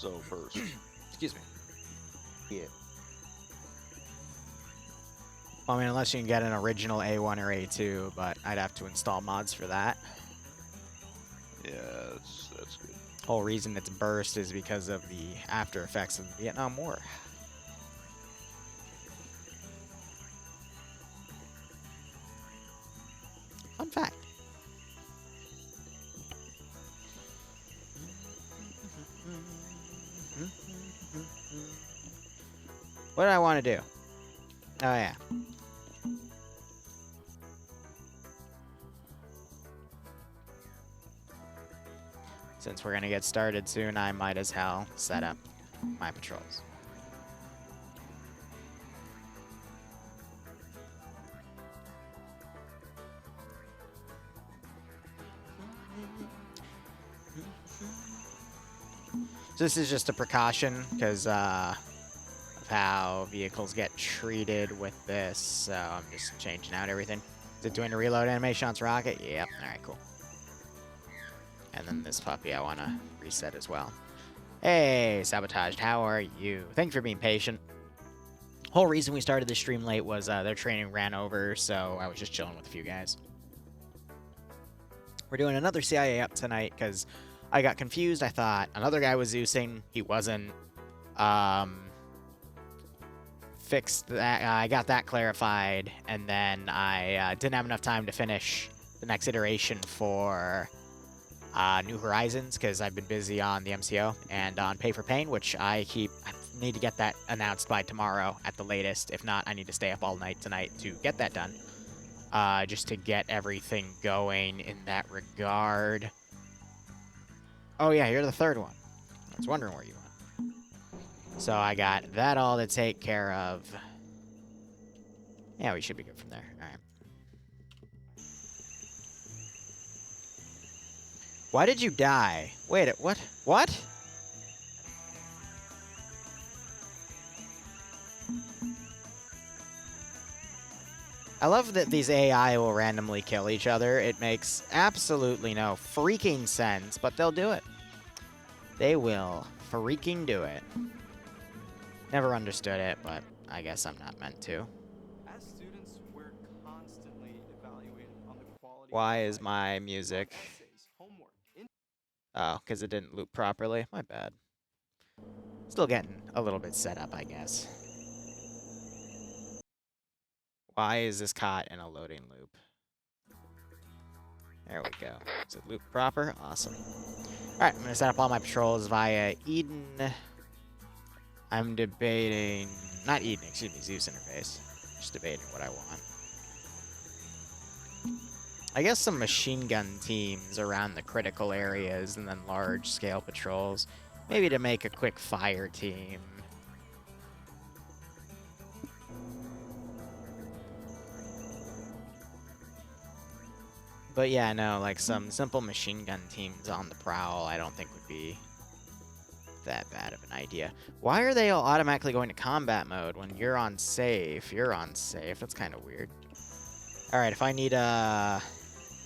So first. Excuse me. Yeah. Well, I mean, unless you can get an original A1 or A2, but I'd have to install mods for that. Yeah, that's good. Whole reason it's burst is because of the after effects of the Vietnam War. Fun fact. What did I want to do? Oh, yeah. Since we're going to get started soon, I might as well set up my patrols. So this is just a precaution because of how vehicles get treated with this. So I'm just changing out everything. Is it doing a reload animation on its rocket? Yep. All right, cool. And then this puppy I want to reset as well. Hey, Sabotaged, how are you? Thanks for being patient. Whole reason we started this stream late was their training ran over, so I was just chilling with a few guys. We're doing another CIA up tonight because I got confused. I thought another guy was Zeusing. He wasn't. Fixed that. I got that clarified, and then I didn't have enough time to finish the next iteration for New Horizons because I've been busy on the MCO and on Pay for Pain, which I need to get that announced by tomorrow at the latest. If not, I need to stay up all night tonight to get that done. Just to get everything going in that regard. Oh yeah, you're the third one. I was wondering where you went. So I got that all to take care of. Yeah, we should be good from there. All right. Why did you die? Wait, what? What? I love that these AI will randomly kill each other. It makes absolutely no freaking sense, but they'll do it. They will freaking do it. Never understood it, but I guess I'm not meant to. As students, we're constantly evaluated on the quality. Why is my music? Essays, homework, Oh, because it didn't loop properly. My bad. Still getting a little bit set up, I guess. Why is this caught in a loading loop? There we go. Is it loop proper? Awesome. Alright, I'm going to set up all my patrols via Eden. I'm debating... Not Eden, excuse me, Zeus interface. Just debating what I want. I guess some machine gun teams around the critical areas and then large-scale patrols. Maybe to make a quick fire team. But yeah, no, like some simple machine gun teams on the prowl I don't think would be that bad of an idea. Why are they all automatically going to combat mode when you're on safe? You're on safe. That's kind of weird. Alright, if I need a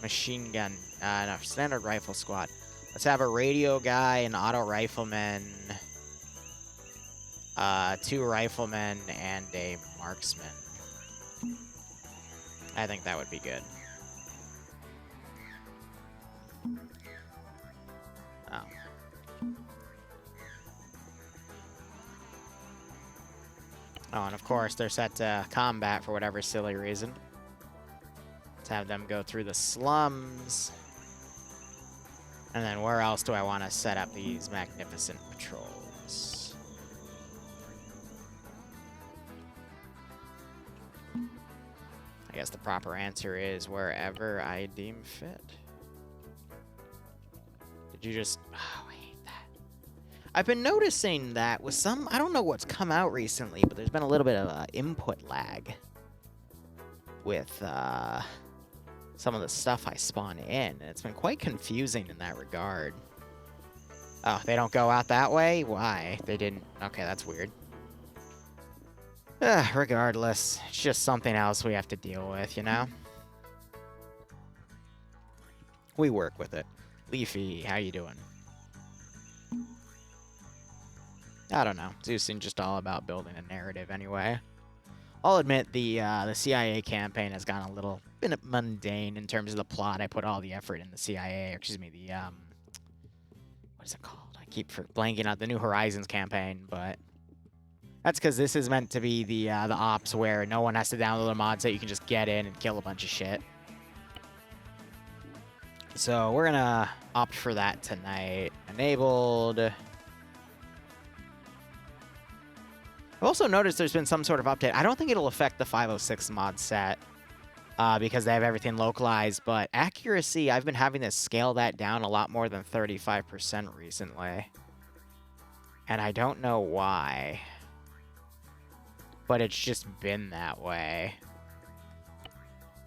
machine gun, no, standard rifle squad. Let's have a radio guy, an auto rifleman, 2 riflemen, and a marksman. I think that would be good. Oh. Oh, and of course, they're set to combat for whatever silly reason. Let's have them go through the slums. And then where else do I want to set up these magnificent patrols? I guess the proper answer is wherever I deem fit. Did you just... Oh, I hate that. I've been noticing that with some... I don't know what's come out recently, but there's been a little bit of input lag with some of the stuff I spawn in. And it's been quite confusing in that regard. Oh, they don't go out that way? Why? They didn't... Okay, that's weird. Regardless, it's just something else we have to deal with, you know? We work with it. Leafy, how you doing? I don't know. Zeus seems just all about building a narrative anyway. I'll admit the CIA campaign has gone a little bit mundane in terms of the plot. I put all the effort in the CIA, or excuse me, the what is it called? I keep blanking out the New Horizons campaign, but that's because this is meant to be the ops where no one has to download a mod, so you can just get in and kill a bunch of shit. So we're gonna opt for that tonight. Enabled. I've also noticed there's been some sort of update. I don't think it'll affect the 506 mod set because they have everything localized, but accuracy, I've been having to scale that down a lot more than 35% recently. And I don't know why. But it's just been that way.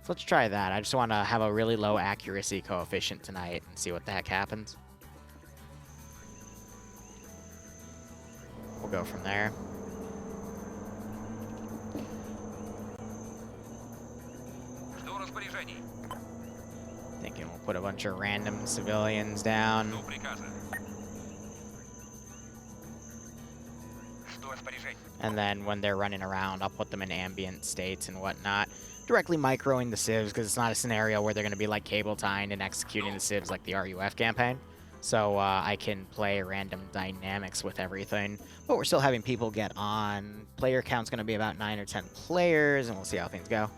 So let's try that. I just want to have a really low accuracy coefficient tonight and see what the heck happens. We'll go from there. Thinking we'll put a bunch of random civilians down. And then when they're running around, I'll put them in ambient states and whatnot. Directly microing the civs, because it's not a scenario where they're going to be like cable tying and executing the civs like the RUF campaign. So I can play random dynamics with everything. But we're still having people get on. Player count's going to be about 9 or 10 players, and we'll see how things go.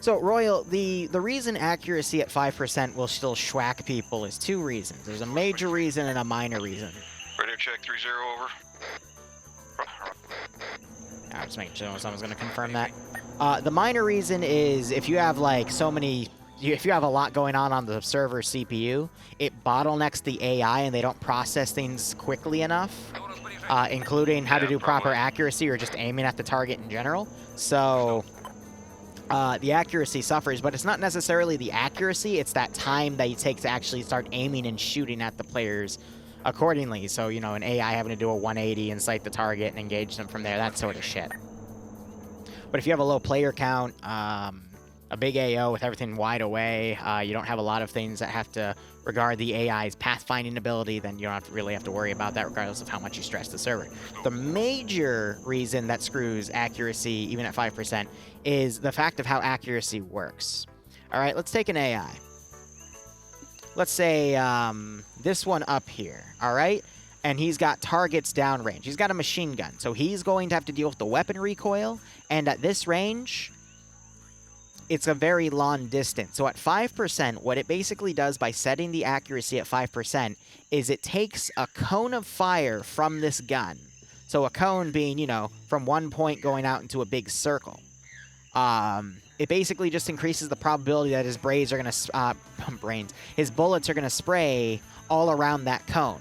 So, Royal, the reason accuracy at 5% will still schwack people is 2 reasons. There's a major reason and a minor reason. Radio check 30 over. I'm just making sure someone's going to confirm that. The minor reason is if you have like if you have a lot going on the server CPU, it bottlenecks the AI and they don't process things quickly enough, including how to do proper accuracy or just aiming at the target in general. So the accuracy suffers, but it's not necessarily the accuracy, it's that time that you take to actually start aiming and shooting at the players accordingly. So, you know, an AI having to do a 180 and sight the target and engage them from there, that sort of shit. But if you have a low player count, a big AO with everything wide away, you don't have a lot of things that have to regard the AI's pathfinding ability, then you don't really have to worry about that regardless of how much you stress the server. The major reason that screws accuracy, even at 5%, is the fact of how accuracy works. All right, let's take an AI. Let's say this one up here, all right? And he's got targets downrange. He's got a machine gun, so he's going to have to deal with the weapon recoil, and at this range, it's a very long distance. So at 5%, what it basically does by setting the accuracy at 5% is it takes a cone of fire from this gun. So a cone being, you know, from one point going out into a big circle. It basically just increases the probability that his bullets are going to spray all around that cone.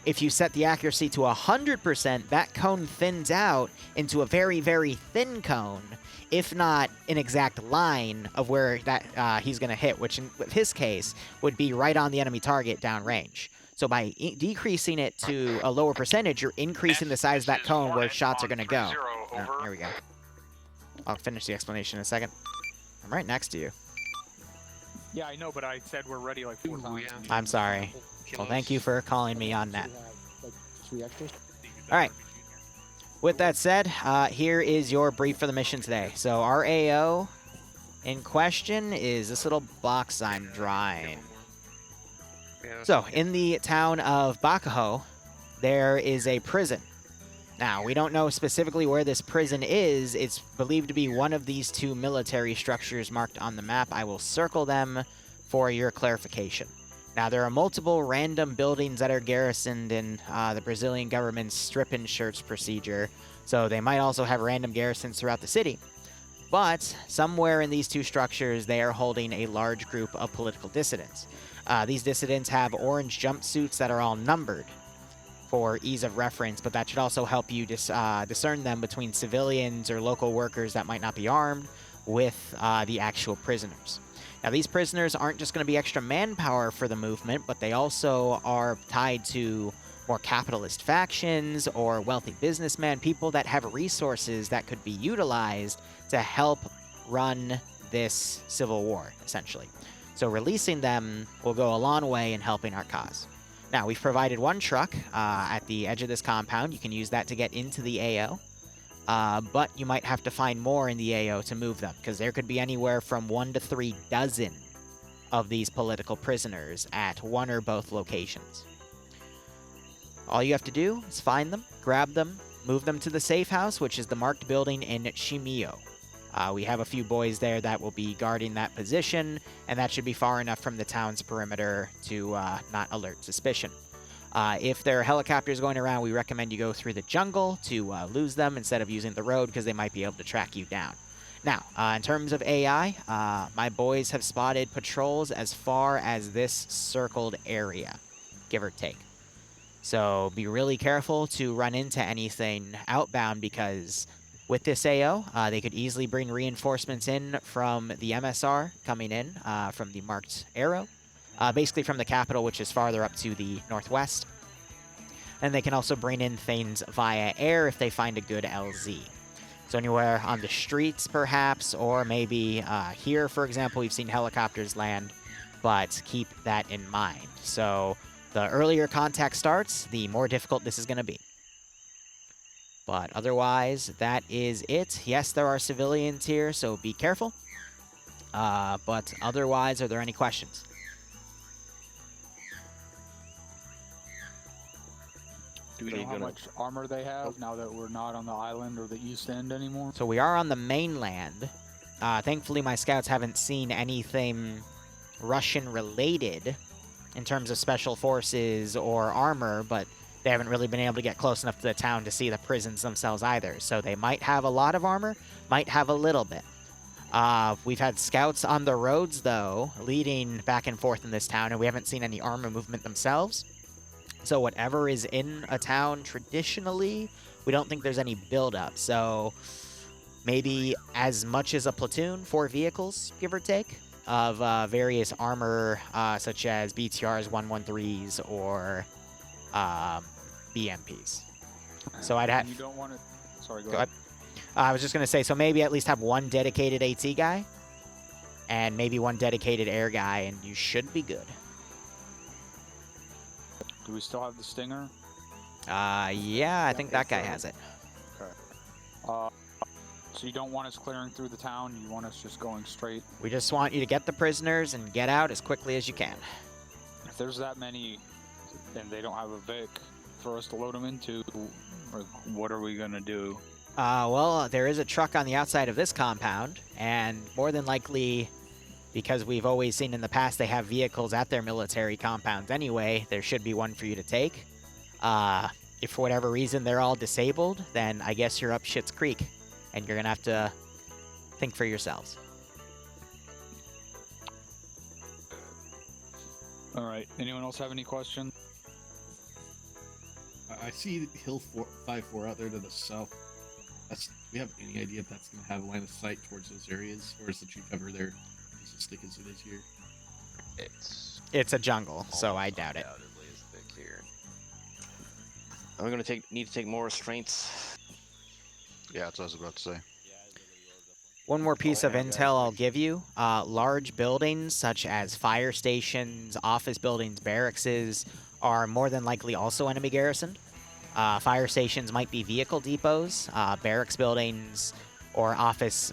If you set the accuracy to 100%, that cone thins out into a very, very thin cone, if not an exact line of where that he's going to hit, which in his case would be right on the enemy target downrange. So by decreasing it to a lower percentage, you're increasing the size of that cone where shots are going to go. Oh, there we go. I'll finish the explanation in a second. I'm right next to you. Yeah, I know, but I said we're ready like 4 times. I'm sorry. Well, thank you for calling me on that. All right. With that said, here is your brief for the mission today. So our AO in question is this little box I'm drawing. So in the town of Bakaho, there is a prison. Now, we don't know specifically where this prison is. It's believed to be one of these 2 military structures marked on the map. I will circle them for your clarification. Now, there are multiple random buildings that are garrisoned in the Brazilian government's strip-and-shirts procedure, so they might also have random garrisons throughout the city. But somewhere in these 2 structures, they are holding a large group of political dissidents. These dissidents have orange jumpsuits that are all numbered for ease of reference, but that should also help you discern them between civilians or local workers that might not be armed with the actual prisoners. Now, these prisoners aren't just going to be extra manpower for the movement, but they also are tied to more capitalist factions or wealthy businessmen, people that have resources that could be utilized to help run this civil war, essentially. So releasing them will go a long way in helping our cause. Now, we've provided one truck at the edge of this compound. You can use that to get into the AO. But you might have to find more in the AO to move them, because there could be anywhere from 1 to 3 dozen of these political prisoners at one or both locations. All you have to do is find them, grab them, move them to the safe house, which is the marked building in Shimio. We have a few boys there that will be guarding that position, and that should be far enough from the town's perimeter to not alert suspicion. If there are helicopters going around, we recommend you go through the jungle to lose them instead of using the road, because they might be able to track you down. Now, in terms of AI, my boys have spotted patrols as far as this circled area, give or take. So be really careful to run into anything outbound, because with this AO, they could easily bring reinforcements in from the MSR coming in from the marked arrow, basically from the capital, which is farther up to the northwest. And they can also bring in things via air if they find a good LZ. So anywhere on the streets, perhaps, or maybe here, for example, we've seen helicopters land, but keep that in mind. So the earlier contact starts, the more difficult this is going to be. But otherwise, that is it. Yes, there are civilians here, so be careful. But otherwise, are there any questions? Do we know how much armor they have now that we're not on the island or the east end anymore? So we are on the mainland. Thankfully, my scouts haven't seen anything Russian-related in terms of special forces or armor, but they haven't really been able to get close enough to the town to see the prisons themselves either. So they might have a lot of armor, might have a little bit. We've had scouts on the roads, though, leading back and forth in this town, and we haven't seen any armor movement themselves. So whatever is in a town traditionally, we don't think there's any buildup. So maybe as much as a platoon, 4 vehicles, give or take, of various armor, such as BTRs, 113s, or BMPs. So I'd have... You don't want to... Sorry, go ahead. ahead. I was just going to say, so maybe at least have 1 dedicated AT guy, and maybe 1 dedicated air guy, and you should be good. Do we still have the Stinger? Yeah, I think that guy has it. Okay. So you don't want us clearing through the town? You want us just going straight? We just want you to get the prisoners and get out as quickly as you can. If there's that many and they don't have a Vic for us to load them into, what are we going to do? Well, there is a truck on the outside of this compound, and more than likely, because we've always seen in the past they have vehicles at their military compounds anyway, there should be one for you to take. If for whatever reason they're all disabled, then I guess you're up Schitt's Creek, and you're going to have to think for yourselves. All right. Anyone else have any questions? I see Hill 5-4 out there to the south. Do we have any idea if that's going to have a line of sight towards those areas, or is the tree cover there just as thick as it is here? It's a jungle, so I doubt it. Is thick here. Are we going to need to take more restraints? Yeah, that's what I was about to say. One more piece of intel I'll give you. Large buildings such as fire stations, office buildings, barracks are more than likely also enemy garrisoned. Fire stations might be vehicle depots. Barracks buildings or offices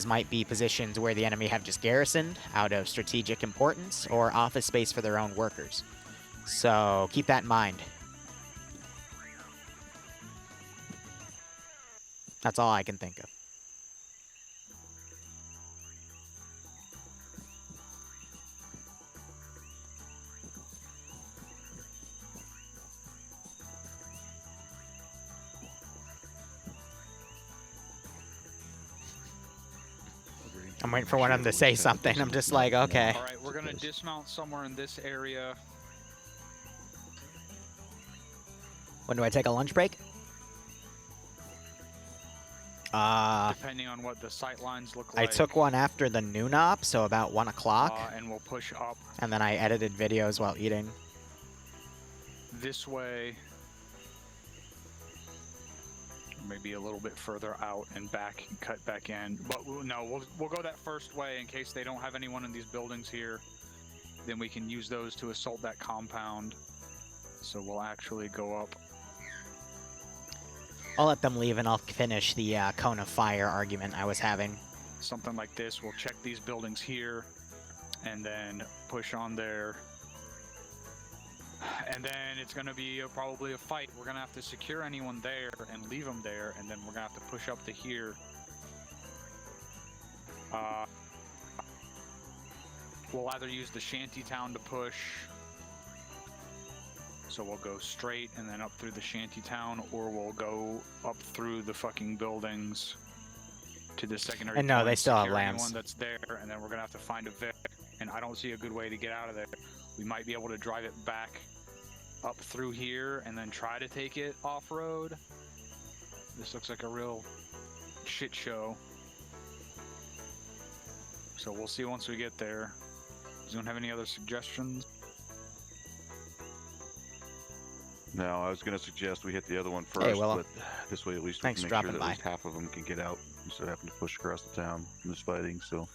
might be positions where the enemy have just garrisoned out of strategic importance, or office space for their own workers. So keep that in mind. That's all I can think of. I'm waiting for one of them to say something. I'm just like, okay. All right, we're going to dismount somewhere in this area. When do I take a lunch break? Depending on what the sight lines look like. I took one after the noon op, so about 1 o'clock. And we'll push up. And then I edited videos while eating. This way. Maybe a little bit further out and back and cut back in. But no, we'll go that first way in case they don't have anyone in these buildings here. then we can use those to assault that compound. So we'll actually go up. I'll let them leave and I'll finish the cone of fire argument I was having. Something like this. We'll check these buildings here, and then push on there. And then it's going to be probably a fight. We're going to have to secure anyone there and leave them there, and then we're going to have to push up to here. We'll either use the shanty town to push. So we'll go straight and then up through the shanty town, or we'll go up through the fucking buildings to the secondary. And no, they still have secure lambs. anyone that's there, and then we're gonna have to find a Vic. And I don't see a good way to get out of there. We might be able to drive it back up through here and then try to take it off-road. This looks like a real shit show. So we'll see once we get there. Does anyone have any other suggestions? No, I was going to suggest we hit the other one first, Hey, Willow. but this way at least Thanks we for can make sure dropping that at by. least half of them can get out instead of having to push across the town in this fighting, so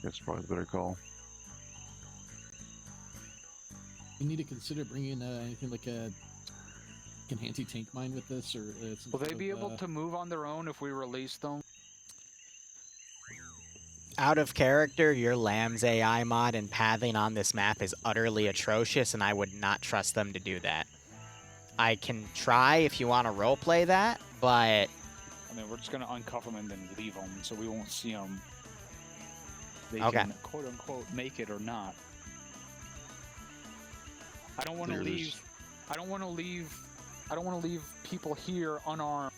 that's probably the better call. You need to consider bringing anything like an anti-tank mine with this, or some Will they sort be of, able to move on their own if we release them? Out of character, your Lamb's AI mod and pathing on this map is utterly atrocious, and I would not trust them to do that. I can try if you want to roleplay that, but... I mean, we're just going to uncuff them and then leave them, so we won't see them. They Okay. can, quote-unquote, make it or not. I don't want to Clear this. leave... I don't want to leave people here unarmed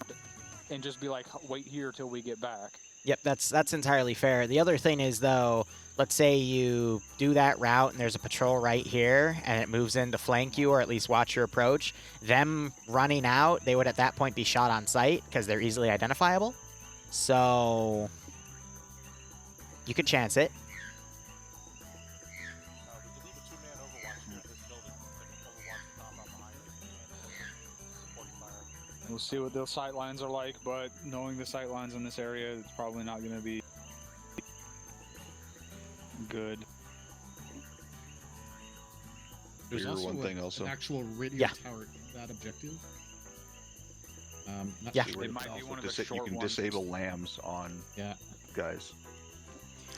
and just be like, wait here till we get back. Yep, that's entirely fair. The other thing is, though, let's say you do that route and there's a patrol right here and it moves in to flank you or at least watch your approach. Them running out, they would at that point be shot on sight because they're easily identifiable. So you could chance it. We'll see what those sight lines are like, but knowing the sight lines in this area, it's probably not going to be good. There's Here's also one thing also. an actual radio Yeah. tower in that objective. Not Yeah. sure It what might be else. one of the You short can ones. disable lambs on Yeah. guys.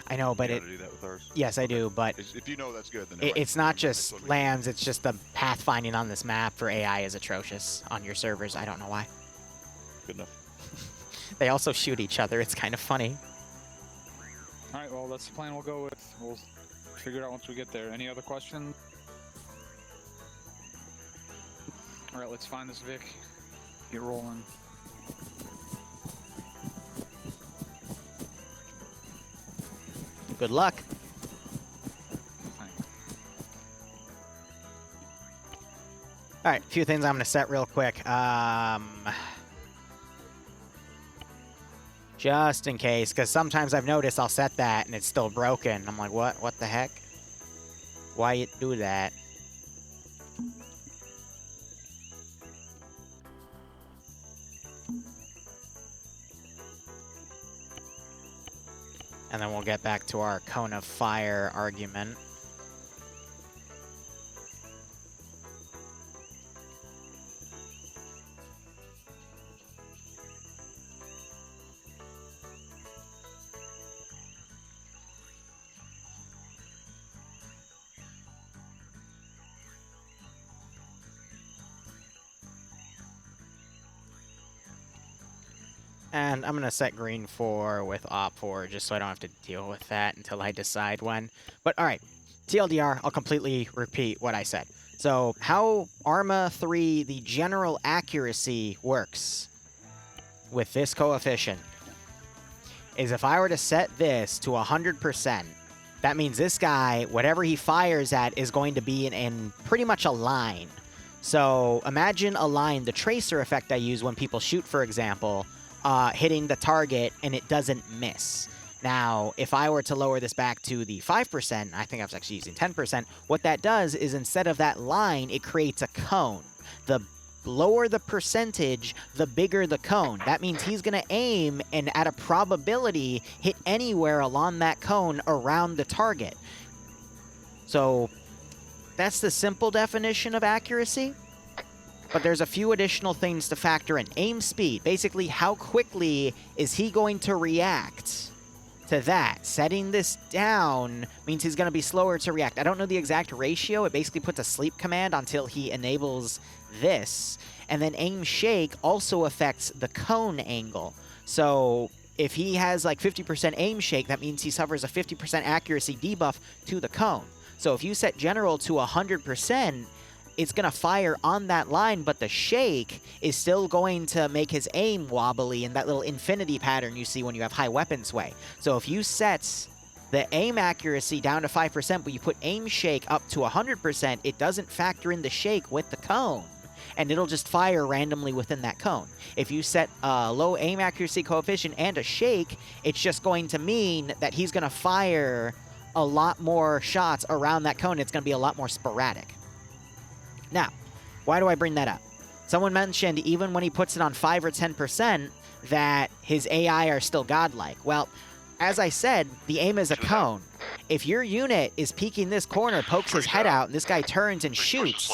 I know, but you it... gotta do that with ours. Yes, I do, but If you know that's good, then never mind. it's not Never mind, I just totally- lands, it's just the pathfinding on this map for AI is atrocious on your servers. I don't know why. Good enough. They also shoot each other. It's kind of funny. Alright, well, that's the plan we'll go with. We'll figure it out once we get there. Any other questions? Alright, let's find this Vic. Get rolling. Good luck. Thanks. All right, a few things I'm going to set real quick. Just in case, because sometimes I've noticed I'll set that and it's still broken. I'm like, what? What the heck? Why you do that? And then we'll get back to our cone of fire argument. And I'm going to set green 4 with op 4 just so I don't have to deal with that until I decide when. But all right, TLDR, I'll completely repeat what I said. So how Arma 3, the general accuracy works with this coefficient is if I were to set this to 100%, that means this guy, whatever he fires at, is going to be in pretty much a line. So imagine a line, the tracer effect I use when people shoot, for example, hitting the target and it doesn't miss. Now, if I were to lower this back to the 5%, I think I was actually using 10%, what that does is instead of that line, it creates a cone. The lower the percentage, the bigger the cone. That means he's going to aim and at a probability hit anywhere along that cone around the target. So that's the simple definition of accuracy. But there's a few additional things to factor in. Aim speed, basically how quickly is he going to react to that. Setting this down means he's going to be slower to react. I don't know the exact ratio. It basically puts a sleep command until he enables this. And then aim shake also affects the cone angle. So if he has like 50% aim shake, that means he suffers a 50% accuracy debuff to the cone. So if you set general to 100%, it's going to fire on that line, but the shake is still going to make his aim wobbly in that little infinity pattern you see when you have high weapon sway. So if you set the aim accuracy down to 5%, but you put aim shake up to 100%, it doesn't factor in the shake with the cone, and it'll just fire randomly within that cone. If you set a low aim accuracy coefficient and a shake, it's just going to mean that he's going to fire a lot more shots around that cone. It's going to be a lot more sporadic. Now, why do I bring that up? Someone mentioned even when he puts it on 5 or 10% that his AI are still godlike. Well, as I said, the aim is a cone. If your unit is peeking this corner, pokes his head out, and this guy turns and shoots,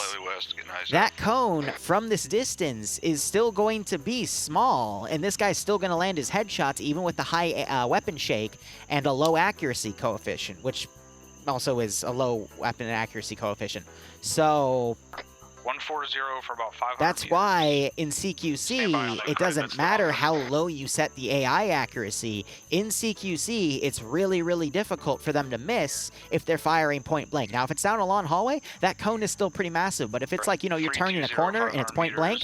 that cone from this distance is still going to be small, and this guy's still going to land his headshots even with the high weapon shake and a low accuracy coefficient, which also is a low weapon accuracy coefficient. So 140 for about 500 that's meters. why in CQC, it doesn't matter how low you set the AI accuracy. In CQC, it's really, really difficult for them to miss if they're firing point blank. Now, if it's down a long hallway, that cone is still pretty massive. But if it's like, you know, you're turning a corner and it's point blank,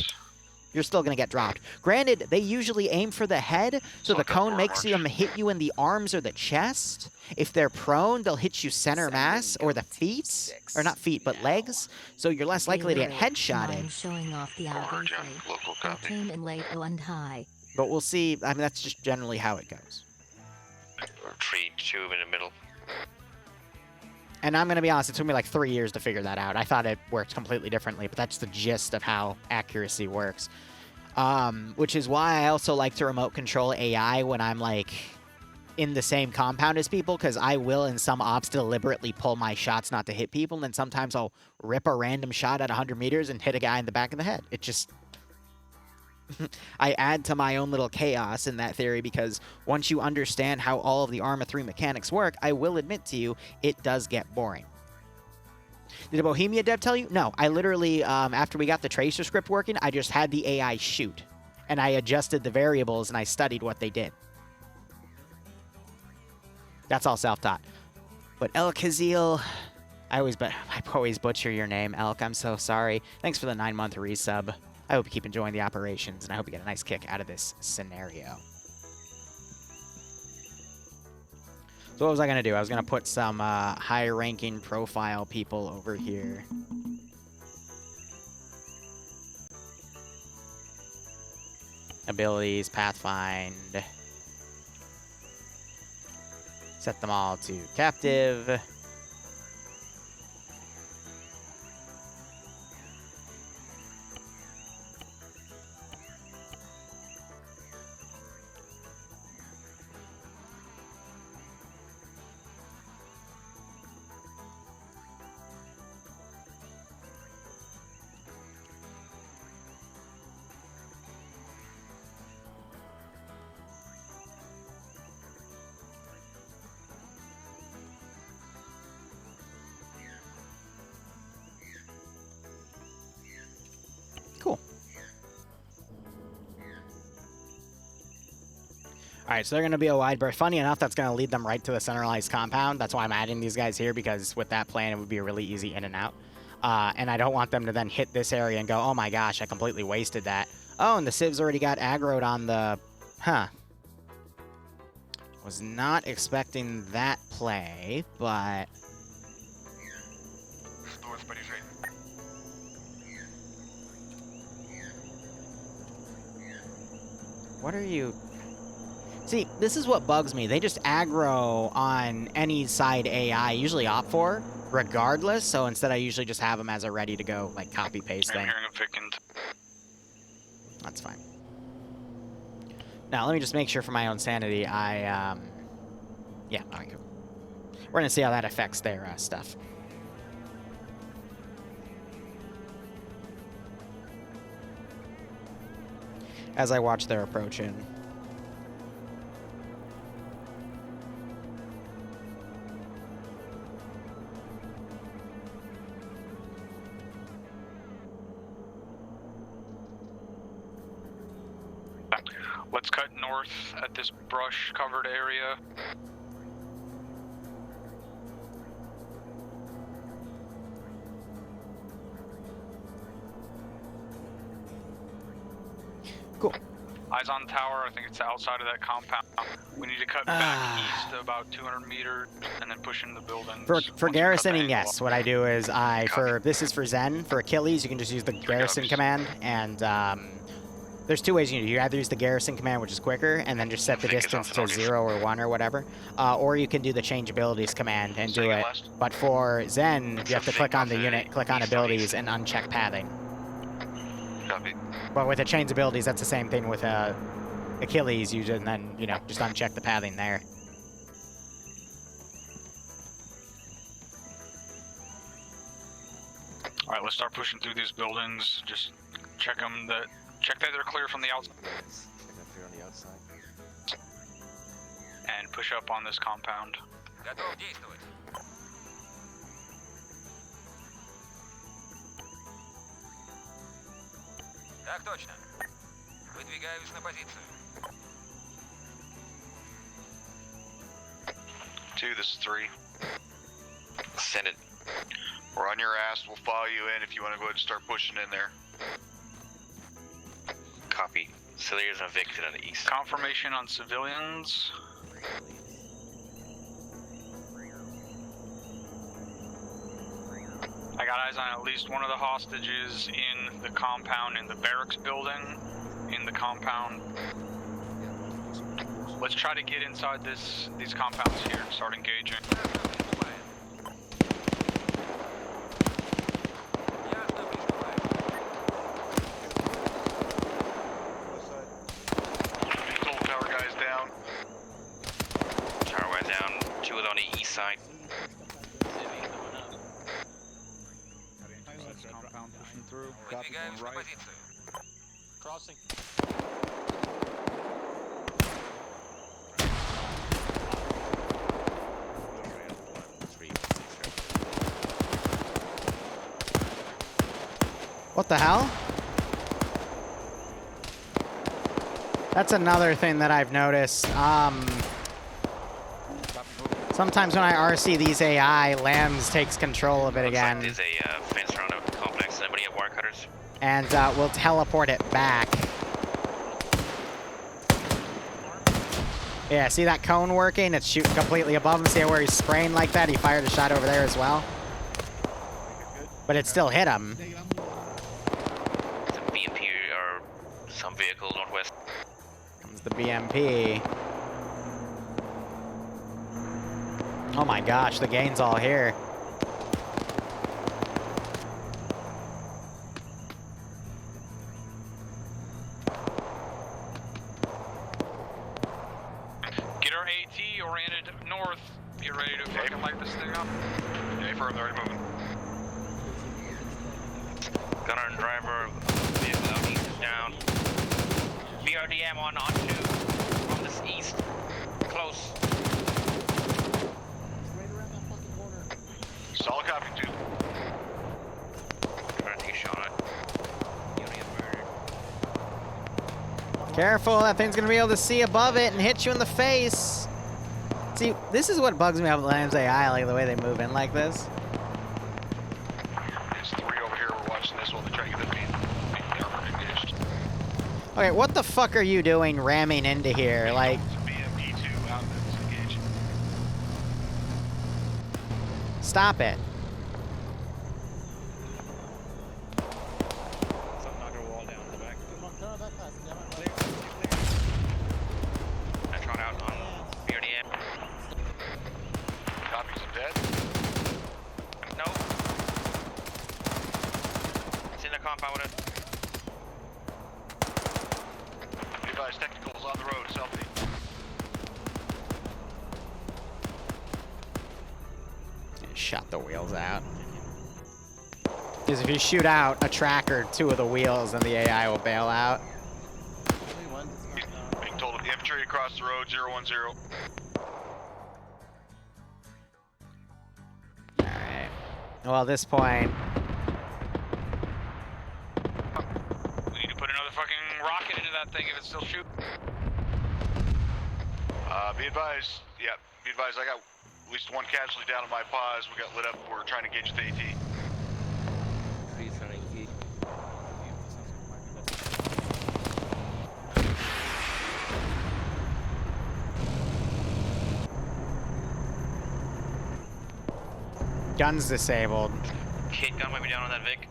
you're still going to get dropped. Granted, they usually aim for the head, so the cone makes them hit you in the arms or the chest. If they're prone, they'll hit you center mass or the feet, or not feet, but legs. So you're less likely to get headshotted. Showing off the Local copy. in late and high. But we'll see. I mean, that's just generally how it goes. Tree tube in the middle. And I'm going to be honest, it took me like 3 years to figure that out. I thought it worked completely differently, but that's the gist of how accuracy works. Which is why I also like to remote control AI when I'm like in the same compound as people, because I will in some ops deliberately pull my shots not to hit people, and then sometimes I'll rip a random shot at 100 meters and hit a guy in the back of the head. It just... I add to my own little chaos in that theory, because once you understand how all of the Arma 3 mechanics work, I will admit to you, it does get boring. Did a Bohemia dev tell you? No, I literally, after we got the tracer script working, I just had the AI shoot. And I adjusted the variables and I studied what they did. That's all self-taught. But El Kazil, I always butcher your name, Elk. I'm so sorry. Thanks for the 9-month resub. I hope you keep enjoying the operations, and I hope you get a nice kick out of this scenario. So what was I going to do? I was going to put some high-ranking profile people over here. Abilities, Pathfind. Set them all to captive. Alright, so they're going to be a wide berth. Funny enough, that's going to lead them right to the centralized compound. That's why I'm adding these guys here, because with that plan, it would be a really easy in and out. And I don't want them to then hit this area and go, oh my gosh, I completely wasted that. Oh, and the civs already got aggroed on the... Huh. Was not expecting that play, but... What are you... See, this is what bugs me. They just aggro on any side AI, usually Op4, regardless. So instead, I usually just have them as a ready-to-go, like, copy-paste thing. I'm hearing a vacant. That's fine. Now, let me just make sure for my own sanity, yeah, alright, cool. We're gonna see how that affects their stuff. As I watch their approach in. Let's cut north at this brush-covered area. Cool. Eyes on tower, I think it's outside of that compound. We need to cut back east about 200 meters and then push into the buildings. For garrisoning, yes. What I do is this is for Zen. For Achilles, you can just use the garrison command, and there's two ways you can do it. You either use the garrison command, which is quicker, and then just set the distance to 0 or 1 or whatever, or you can do the change abilities command and do it. But for Zen, you have to click on the unit, click on abilities, and uncheck pathing. Copy. But with the change abilities, that's the same thing with Achilles. You just, and then, you know, just uncheck the pathing there. All right, let's start pushing through these buildings. Just check them. Check that they're clear from the outside. And push up on this compound. Так точно. Выдвигаюсь на позицию. 2, this is 3. Send it. We're on your ass. We'll follow you in if you want to go ahead and start pushing in there. Copy. Civilians are evicted on the east. Confirmation on civilians. I got eyes on at least one of the hostages in the compound in the barracks building. In the compound. Let's try to get inside these compounds here and start engaging. Control tower guys down. Tower went down. 2 on the east side. Compound pushing through. Выдвигаюсь на позицию. Crossing. What the hell? That's another thing that I've noticed. Sometimes when I RC these AI, Lambs takes control of it again. Looks like there's a fence around the complex. Anybody have wire cutters? And we'll teleport it back. Yeah, see that cone working? It's shooting completely above him. See where he's spraying like that? He fired a shot over there as well. But it still hit him. It's a BMP or some vehicle northwest. Comes the BMP. Oh my gosh, the gain's all here. Get our AT oriented north. Get ready to fucking light this thing up. Okay, firm, they're already moving. Gunner and driver vehicle out east is down. BRDM on 2 from this east. Close. Solid copy, 2. Trying to take a shot at. You don't get murdered. Careful, that thing's gonna be able to see above it and hit you in the face. See, this is what bugs me about Lamb's AI, like the way they move in like this. There's 3 over here. We're watching this while they try to get the beat engaged. Okay, what the fuck are you doing ramming into here? Like, BMP2 out, that's engaged. stop it. I trot out on BRDM. Copies of dead. No. It's in the compound with it. the wheels out. Because if you shoot out a track or two of the wheels, then the AI will bail out. Being told of the infantry across the road, 010. Alright. Well, at this point, We need to put another fucking rocket into that thing if it's still shooting. Be advised, I got at least one casualty down in my pause. We got lit up. We're trying to engage with AT. gun's disabled. Kit gun might be down on that Vic.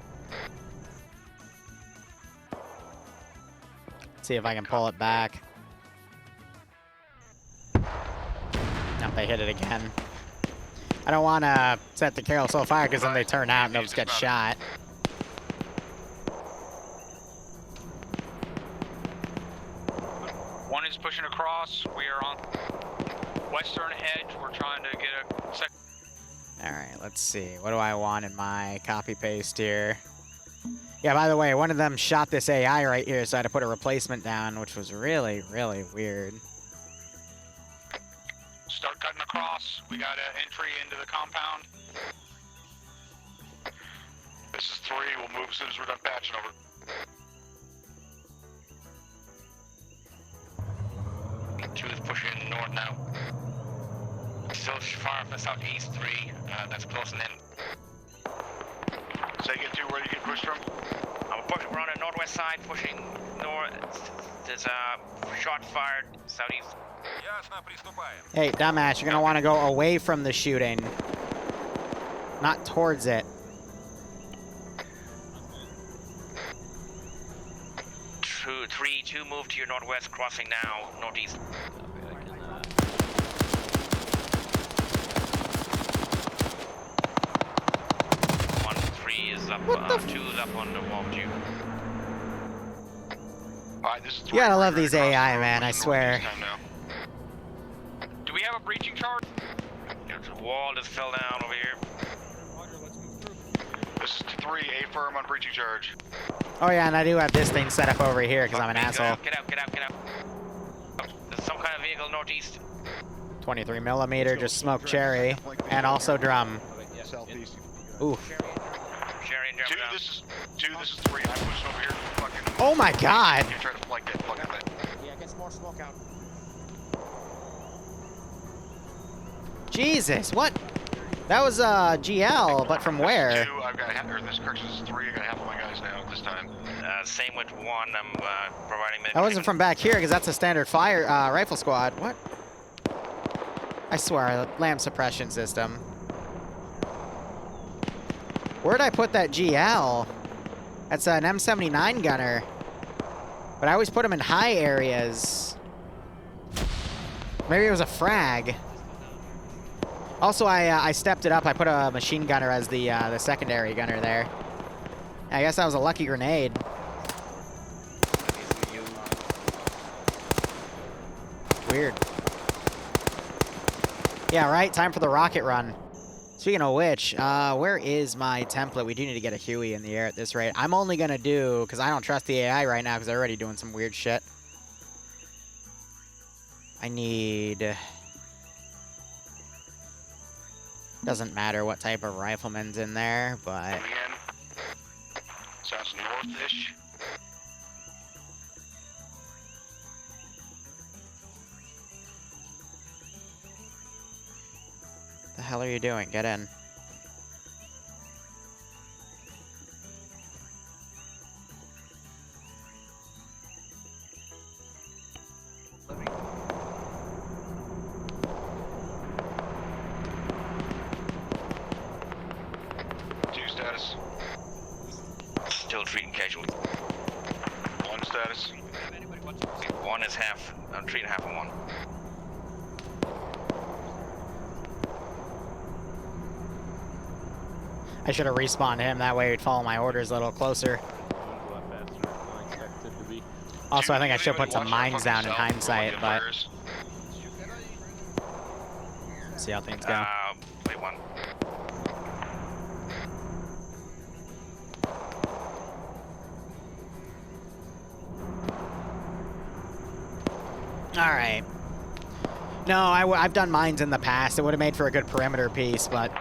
See if I can pull it back. Nope, they hit it again. I don't want to set the carousel fire because then they turn out and they'll just get shot. One is pushing across. We are on western edge. We're trying to get a second. Alright, let's see. What do I want in my copy paste here? Yeah, by the way, one of them shot this AI right here, so I had to put a replacement down, which was really, really weird. Start cutting across. We got an entry into the compound. This is 3. We'll move as soon as we're done patching over. Two is pushing north now. Still far from the southeast 3. That's closing in. Say again, 2, where are you getting pushed from? We're on the northwest side, pushing north. There's a shot fired southeast. Ясно, приступаем. Hey, dumbass, you're going to want to go away from the shooting. Not towards it. Two move to your northwest, crossing now, northeast. One, 3 is up, 2 is up on the wall with you. Alright, this is 3. You gotta love these AI, man, I swear. Do we have a breaching charge? There's a wall just fell down over here. This is 3, A firm on breaching charge. Oh yeah, and I do have this thing set up over here because I'm an asshole. Get out. There's some kind of vehicle northeast. 23 millimeter, just smoke cherry, and also drum. Southeast. Ooh. Sherry and drum down. This is 3. I'm pushing over here. Fucking. Oh my god! You're trying to flank that fucking thing. Yeah, get some more smoke out. Jesus, what? That was GL, but from where? 2, I've got half, or this correction is 3. I got half of my guys now this time. Same with 1. I'm providing medical. That wasn't from back here because that's a standard fire rifle squad. What? I swear, lamp suppression system. Where'd I put that GL? That's an M79 gunner. But I always put them in high areas. Maybe it was a frag. Also, I stepped it up. I put a machine gunner as the secondary gunner there. I guess that was a lucky grenade. Weird. Yeah, right. Time for the rocket run. Speaking of which, where is my template? We do need to get a Huey in the air at this rate. I'm only going to do, because I don't trust the AI right now because they're already doing some weird shit. I need... Doesn't matter what type of rifleman's in there, but... Again. Sounds north-ish. The hell are you doing? Get in. Status. Still treating casualties. 1 status. 1 is half. I'm treating half of 1. I should have respawned him. That way he'd follow my orders a little closer. Also, I think I should put some mines down in hindsight, but... See how things go. Wait, 1. All right. No, I've done mines in the past. It would have made for a good perimeter piece, but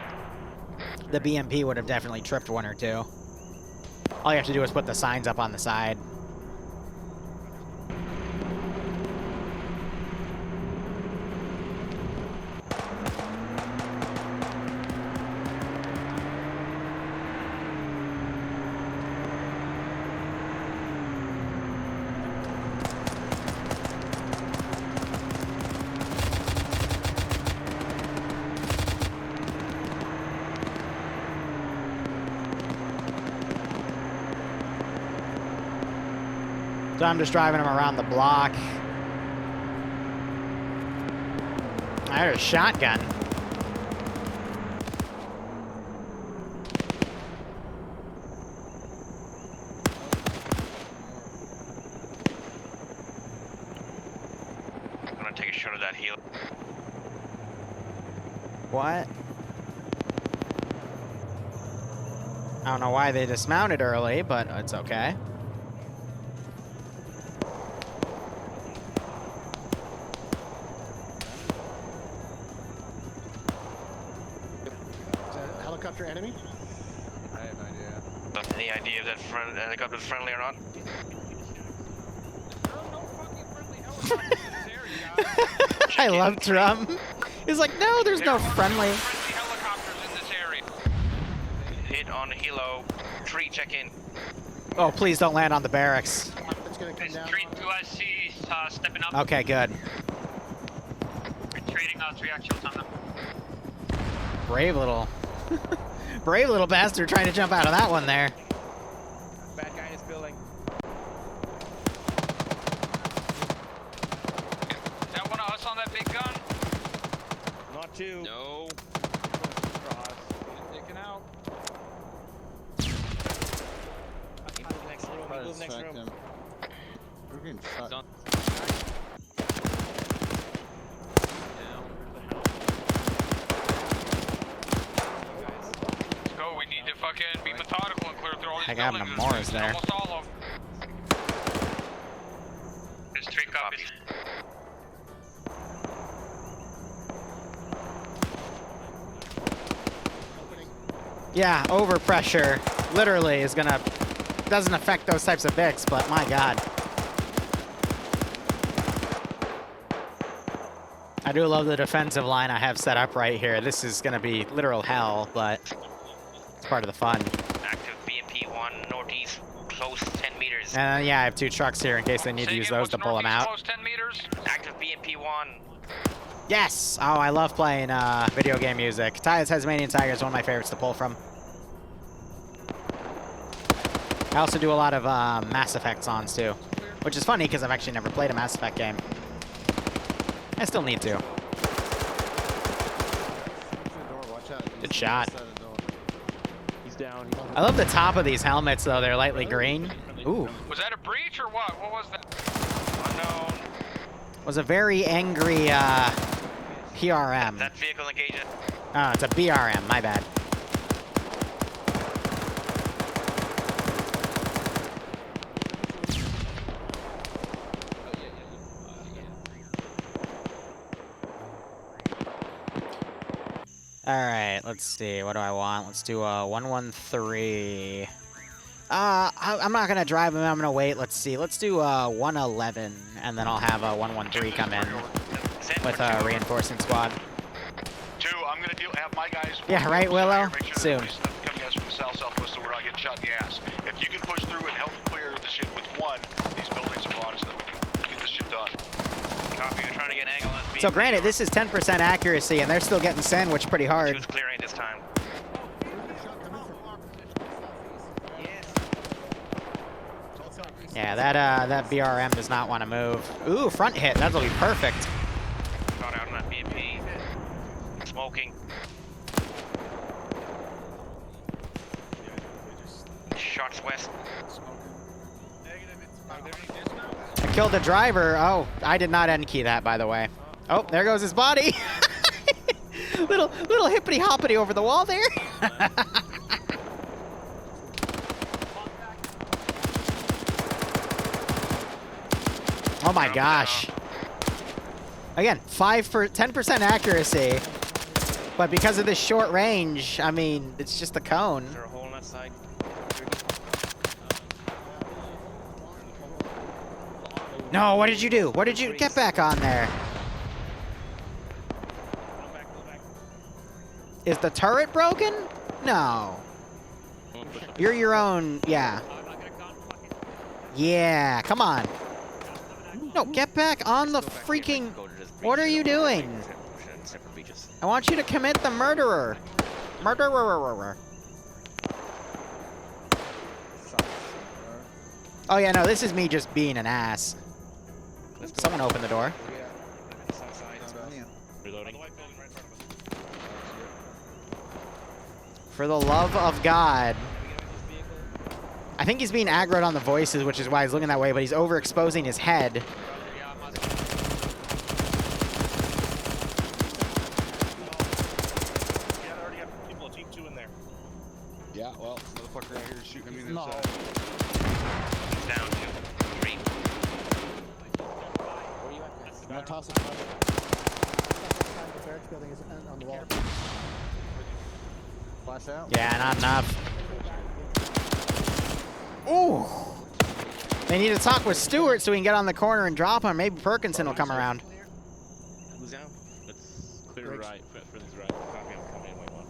the BMP would have definitely tripped one or two. All you have to do is put the signs up on the side. So I'm just driving him around the block. I heard a shotgun. I'm gonna take a shot of that heel. What? I don't know why they dismounted early, but it's okay. Helicopter enemy? I have no idea. Any idea if that helicopter's friendly or not? There are no fucking friendly helicopters in this area, guys. I love Drum. He's like, no, there's no friendly. Friendly helicopters in this area. Hit on Hilo. Tree, check in. Oh, please don't land on the barracks. It's gonna come down. 2IC stepping up. Okay, good. Retreating 3 actuals on them. Brave little, brave little bastard trying to jump out of that one there. Bad guy in his building. Is that one of us on that big gun? Not two. No. Taken out. He moved next room. He moved next room. We're getting shot. Let's go. We need to fucking be methodical and clear through all these I got buildings. Morris there. Almost all of them. There's 3 copies. Yeah, overpressure literally is gonna, doesn't affect those types of Vics, but my God. I do love the defensive line I have set up right here. This is gonna be literal hell, but it's part of the fun. Active BMP-1 northeast, close 10 meters. And yeah, I have 2 trucks here in case they need to use those to pull them out. Close 10 meters. Active BMP-1. Yes! Oh, I love playing video game music. Tasmanian Tiger is one of my favorites to pull from. I also do a lot of Mass Effect songs too, which is funny because I've actually never played a Mass Effect game. I still need to. Good shot. He's down. I love the top of these helmets though, they're lightly green. Ooh. Was that a breach or what? What was that? Unknown. Was a very angry PRM. That vehicle engaged. Oh, it's a BRM, my bad. Alright, let's see. What do I want? Let's do a 113. I'm not gonna drive him. I'm gonna wait. Let's see. Let's do a 111, and then I'll have a 113 come in with a reinforcement squad. 2, I'm gonna have my guys. Yeah, right, Willow? Soon. Coming at us from the southwest, so we're not getting shot in the ass. If you can push through and help clear the shit with 1, these buildings are honest. Get this shit done. Copy. We're trying to get an angle on this. So granted, this is 10% accuracy, and they're still getting sandwiched pretty She hard. was clearing this time. Yeah, that BRM does not want to move. Ooh, front hit. That'll be perfect. Shot out on that BMP. Smoking. Shots west. I killed the driver. Oh, I did not end key that, by the way. Oh, there goes his body. little hippity hoppity over the wall there. Oh my gosh. Again, 10% accuracy. But because of this short range, I mean, it's just a cone. Is there a hole on that side? No, what did you do? What did you... Get back on there. Is the turret broken? No. You're your own... Yeah. Yeah, come on. No, get back on the freaking... What are you doing? I want you to commit the murderer. Murderer. Oh yeah, no, this is me just being an ass. Someone open the door. Reloading. For the love of God. I think he's being aggroed on the voices, which is why he's looking that way, but he's overexposing his head. Yeah, well, motherfucker out here shooting me No. inside. He's down to 3. I'm gonna toss it. The barracks building is on the wall. Flash out. Yeah, not enough. Ooh. They need to talk with Stewart so we can get on the corner and drop him. Maybe Perkinson will come around. Who's down? Let's clear right. For this right. Copy, I'm coming in. Wait, one.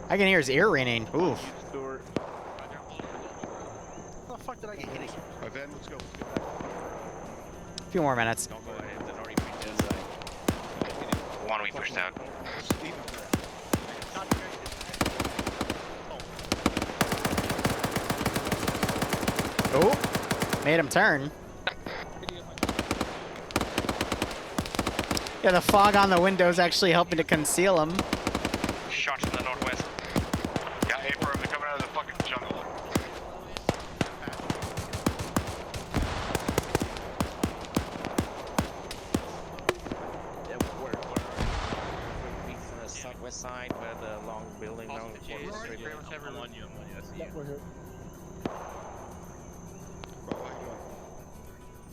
I can hear his ear ringing. Ooh. Stewart. How the fuck did I get hit? Right then, let's go. A few more minutes. Don't go ahead. They're already pushed inside. One we pushed out. Oh. Made him turn. Yeah, the fog on the window's actually helping to conceal him. Shots from the northwest. Got A for him. They're coming out of the fucking jungle. Yeah, where from the southwest side, where the long building down the corner straight in. I'm on you. Yeah, we're here.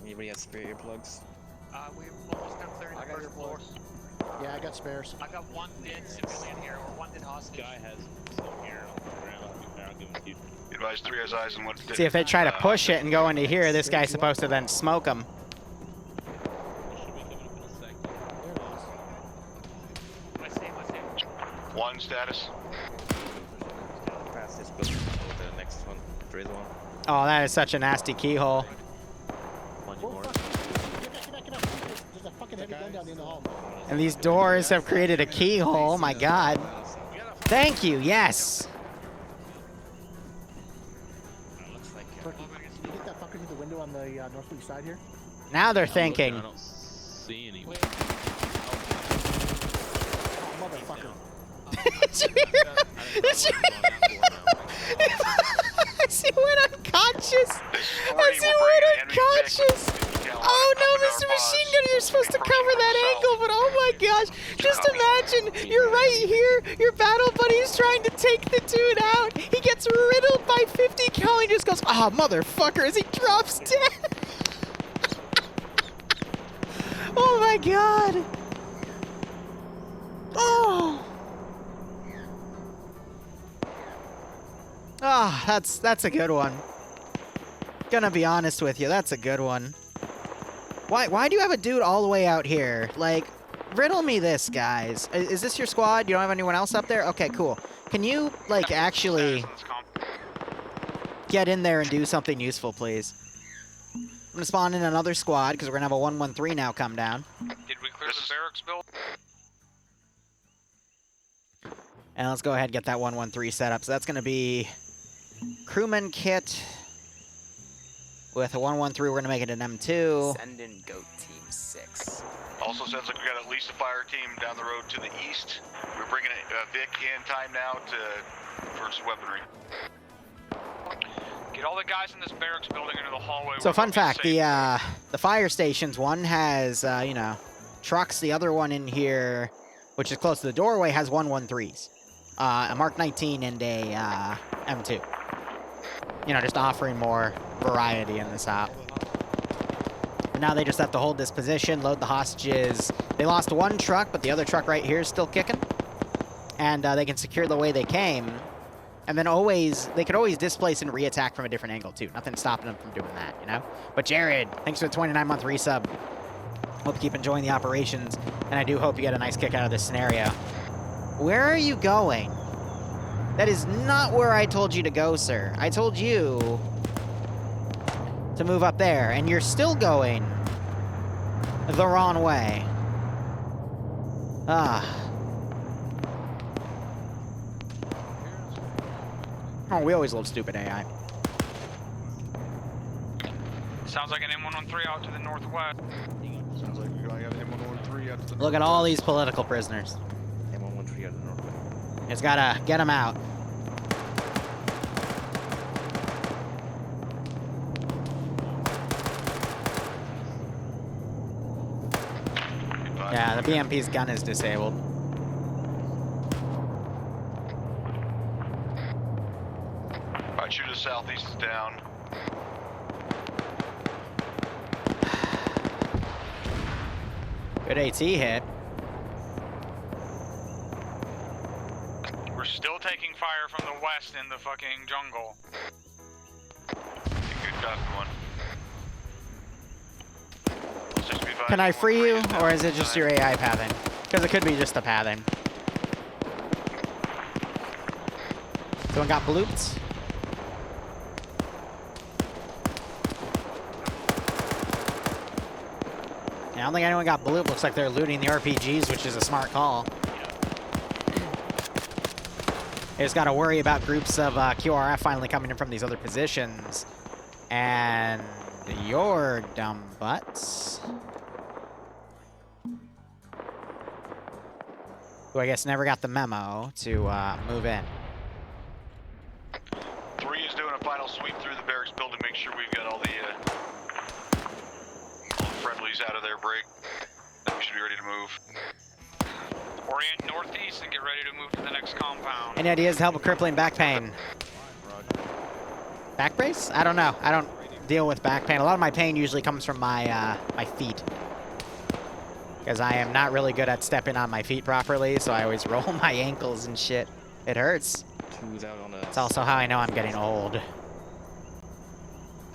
Anybody have spare earplugs? We're almost done clearing the first floor. Yeah, I got spares. I got one dead civilian here, or one dead hostage. Guy has some here on the ground. I'll give him to you. Advise 3 has eyes and 1 See, if they try to push it and go into here, this guy's supposed to then smoke him. Should be coming up in a sec. I see. 1 status. Past this building to the next one. There is one. Oh, that is such a nasty keyhole. One Oh, more. fuck. Get back. There's a fucking heavy gun down in the hall. And these doors have created a keyhole. My God. Thank you. Yes. Looks like Perky, can you get that fucker through the window on the northwest side here? Now they're thinking. I don't see anyone. Oh, motherfucker. Did you As he went unconscious. As he went unconscious. Oh no, Mr. Machine Gunner, you're supposed to cover that angle, but oh my gosh. Just imagine, you're right here, your battle buddy is trying to take the dude out. He gets riddled by 50 cal, he just goes, oh, motherfucker, as he drops dead. Oh my god. Oh. Ah, that's a good one. Gonna be honest with you, that's a good one. Why do you have a dude all the way out here? Like, riddle me this, guys. Is this your squad? You don't have anyone else up there? Okay, cool. Can you, like, actually get in there and do something useful, please? I'm gonna spawn in another squad, because we're gonna have a 113 now come down. Did we clear the barracks build? And let's go ahead and get that 113 set up. So that's gonna be crewman kit. With a 113, we're gonna make it an M2. Send in GOAT Team 6. Also sounds like we got at least a fire team down the road to the east. We're bringing Vic in time now for some weaponry. Get all the guys in this barracks building into the hallway. So We're fun gonna be fact, safe. the fire stations, one has, you know, trucks. The other one in here, which is close to the doorway, has 113s. A Mark 19 and a M2. You know, just offering more variety in this op. But now they just have to hold this position, load the hostages. They lost one truck, but the other truck right here is still kicking. And they can secure the way they came. And then they could always displace and re-attack from a different angle, too. Nothing's stopping them from doing that, you know? But Jared, thanks for the 29-month resub. Hope you keep enjoying the operations, and I do hope you get a nice kick out of this scenario. Where are you going? That is not where I told you to go, sir. I told you to move up there, and you're still going the wrong way. Oh, we always love stupid AI. Sounds like an M113 out to the northwest. Sounds like we're going to have M113 out to the Look at all these political prisoners. M113 at the northwest. Just gotta get them out. Yeah, the BMP's gun is disabled. Alright, shoot to the southeast is down. Good AT hit. We're still taking fire from the west in the fucking jungle. Good copy, one. Can I free you, or is it just your AI pathing? Because it could be just the pathing. Someone got blooped? I don't think anyone got blooped. Looks like they're looting the RPGs, which is a smart call. They just got to worry about groups of QRF finally coming in from these other positions. And your dumb butts, who I guess never got the memo to move in. 3 is doing a final sweep through the barracks building, make sure we've got all the friendlies out of their break. Then we should be ready to move. Orient northeast and get ready to move to the next compound. Any ideas to help with crippling back pain? Back brace? I don't know. I don't deal with back pain. A lot of my pain usually comes from my my feet, because I am not really good at stepping on my feet properly, so I always roll my ankles and shit. It hurts. It's also how I know I'm getting old.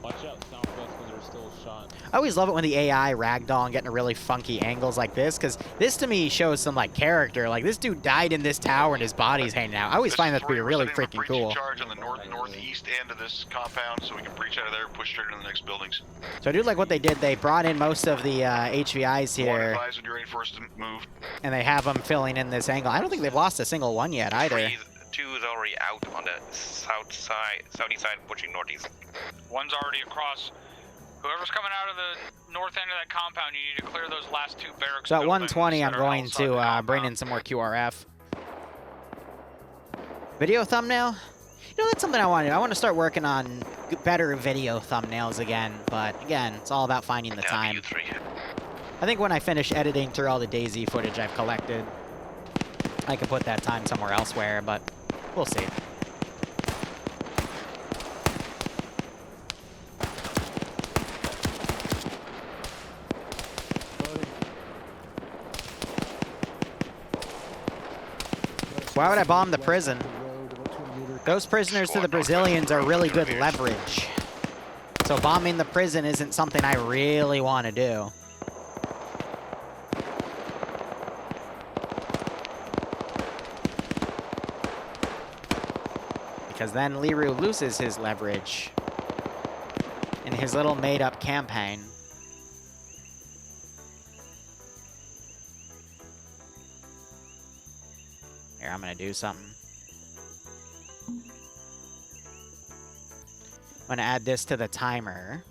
Watch out, southwest when they're still shot. I always love it when the AI ragdoll and getting really funky angles like this, because this to me shows some like character. Like, this dude died in this tower and his body's hanging out. I always find that to be really freaking cool. Charge on the northeast end of this compound, so we can breach out of there and push straight into the next buildings. So I do like what they did. They brought in most of the HVIs here, Advise when you're ready for us to move. and they have them filling in this angle. I don't think they've lost a single one yet either. 2 is already out on the southeast side, pushing northeast. 1's already across. Whoever's coming out of the north end of that compound, you need to clear those last 2 barracks. So at buildings 120, I'm that are going outside the to compound. bring in some more QRF. Video thumbnail? You know, that's something I want to do. I want to start working on better video thumbnails again, but again, it's all about finding the time. I think when I finish editing through all the DayZ footage I've collected, I can put that time somewhere elsewhere, but we'll see. Why would I bomb the prison? Those prisoners to the Brazilians are really good leverage. So bombing the prison isn't something I really want to do. Because then Liru loses his leverage in his little made-up campaign. Here, I'm gonna do something. I'm gonna add this to the timer.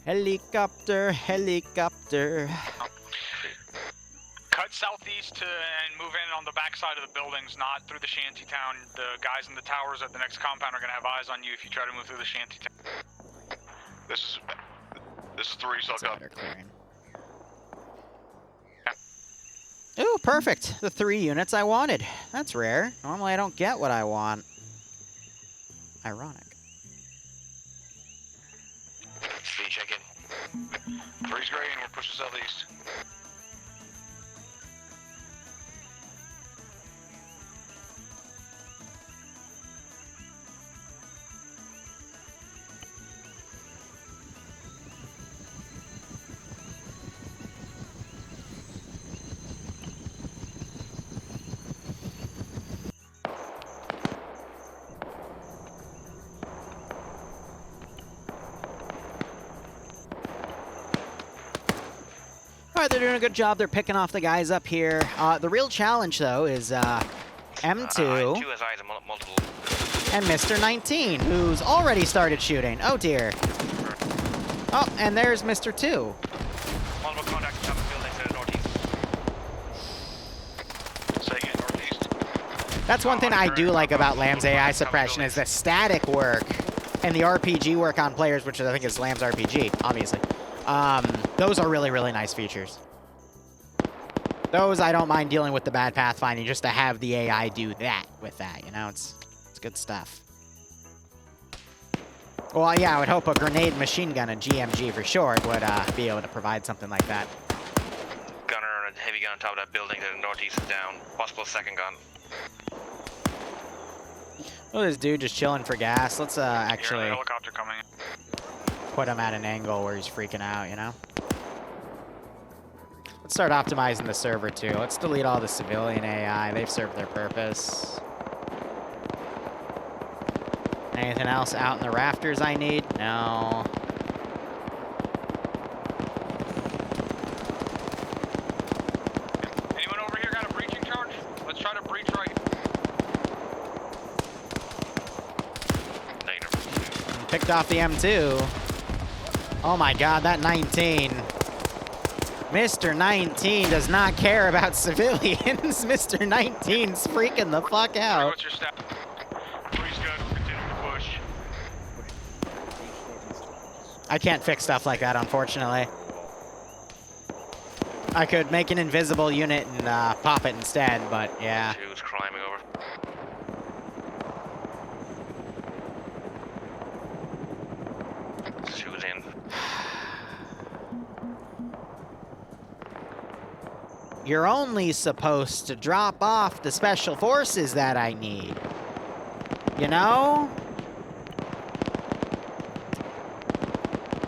Helicopter, helicopter. Cut southeast and move in on the backside of the buildings, not through the shanty town. The guys in the towers at the next compound are going to have eyes on you if you try to move through the shanty town. This is 3, so I'll go. Ooh, Oh, perfect. The 3 units I wanted. That's rare. Normally I don't get what I want. Ironic. Speed check in. 3's gray and we're pushing southeast. All right, they're doing a good job. They're picking off the guys up here. The real challenge, though, is M2 Two has eyes and multiple. and Mr. 19, who's already started shooting. Oh, dear. Oh, and there's Mr. 2. Multiple contacts top of building to the northeast. Say again, northeast. That's one thing I do like about Lamb's AI suppression is the static work and the RPG work on players, which I think is Lamb's RPG, obviously. Those are really, really nice features. Those I don't mind dealing with the bad pathfinding, just to have the AI do that with that, you know? It's good stuff. Well, yeah, I would hope a grenade machine gun, a GMG for short, would be able to provide something like that. Gunner and a heavy gun on top of that building to the northeast is down. Possible second gun. Oh, this dude just chilling for gas. Let's actually Helicopter coming. put him at an angle where he's freaking out, you know? Let's start optimizing the server, too. Let's delete all the civilian AI. They've served their purpose. Anything else out in the rafters I need? No. Anyone over here got a breaching charge? Let's try to breach right. Negative. Picked off the M2. Oh my god, that 19. Mr. 19 does not care about civilians. Mr. 19's freaking the fuck out. What's your stat? 3's good. We're continuing to push. I can't fix stuff like that, unfortunately. I could make an invisible unit and pop it instead, but yeah. Two's climbing over. Two's in. You're only supposed to drop off the special forces that I need. You know?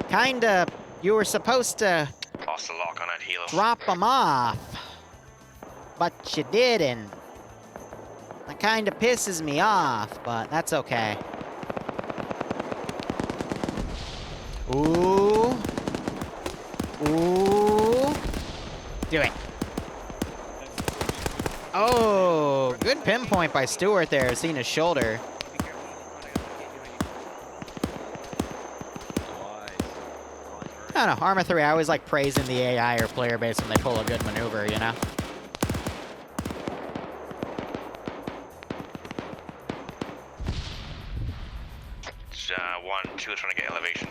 Kinda, you were supposed to Lost the lock on that helo. drop them off. But you didn't. That kinda pisses me off, but that's okay. Ooh. Ooh. Do it. Oh, good pinpoint by Stewart there, seeing his shoulder. I don't know, Arma 3, I always like praising the AI or player base when they pull a good maneuver, you know? It's, 1, 2 is trying to get elevation.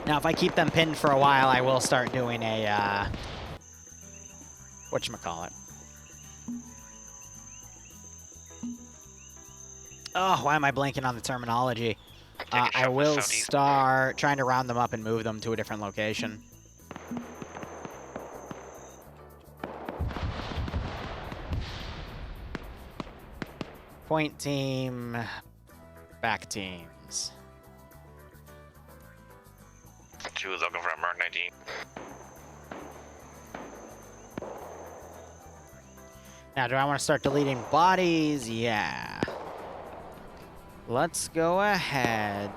Now, if I keep them pinned for a while, I will start doing a, whatchamacallit. Oh, why am I blanking on the terminology? I will start trying to round them up and move them to a different location. Point team, back teams. 2 is looking for a Mark 19. Now, do I want to start deleting bodies? Yeah. Let's go ahead.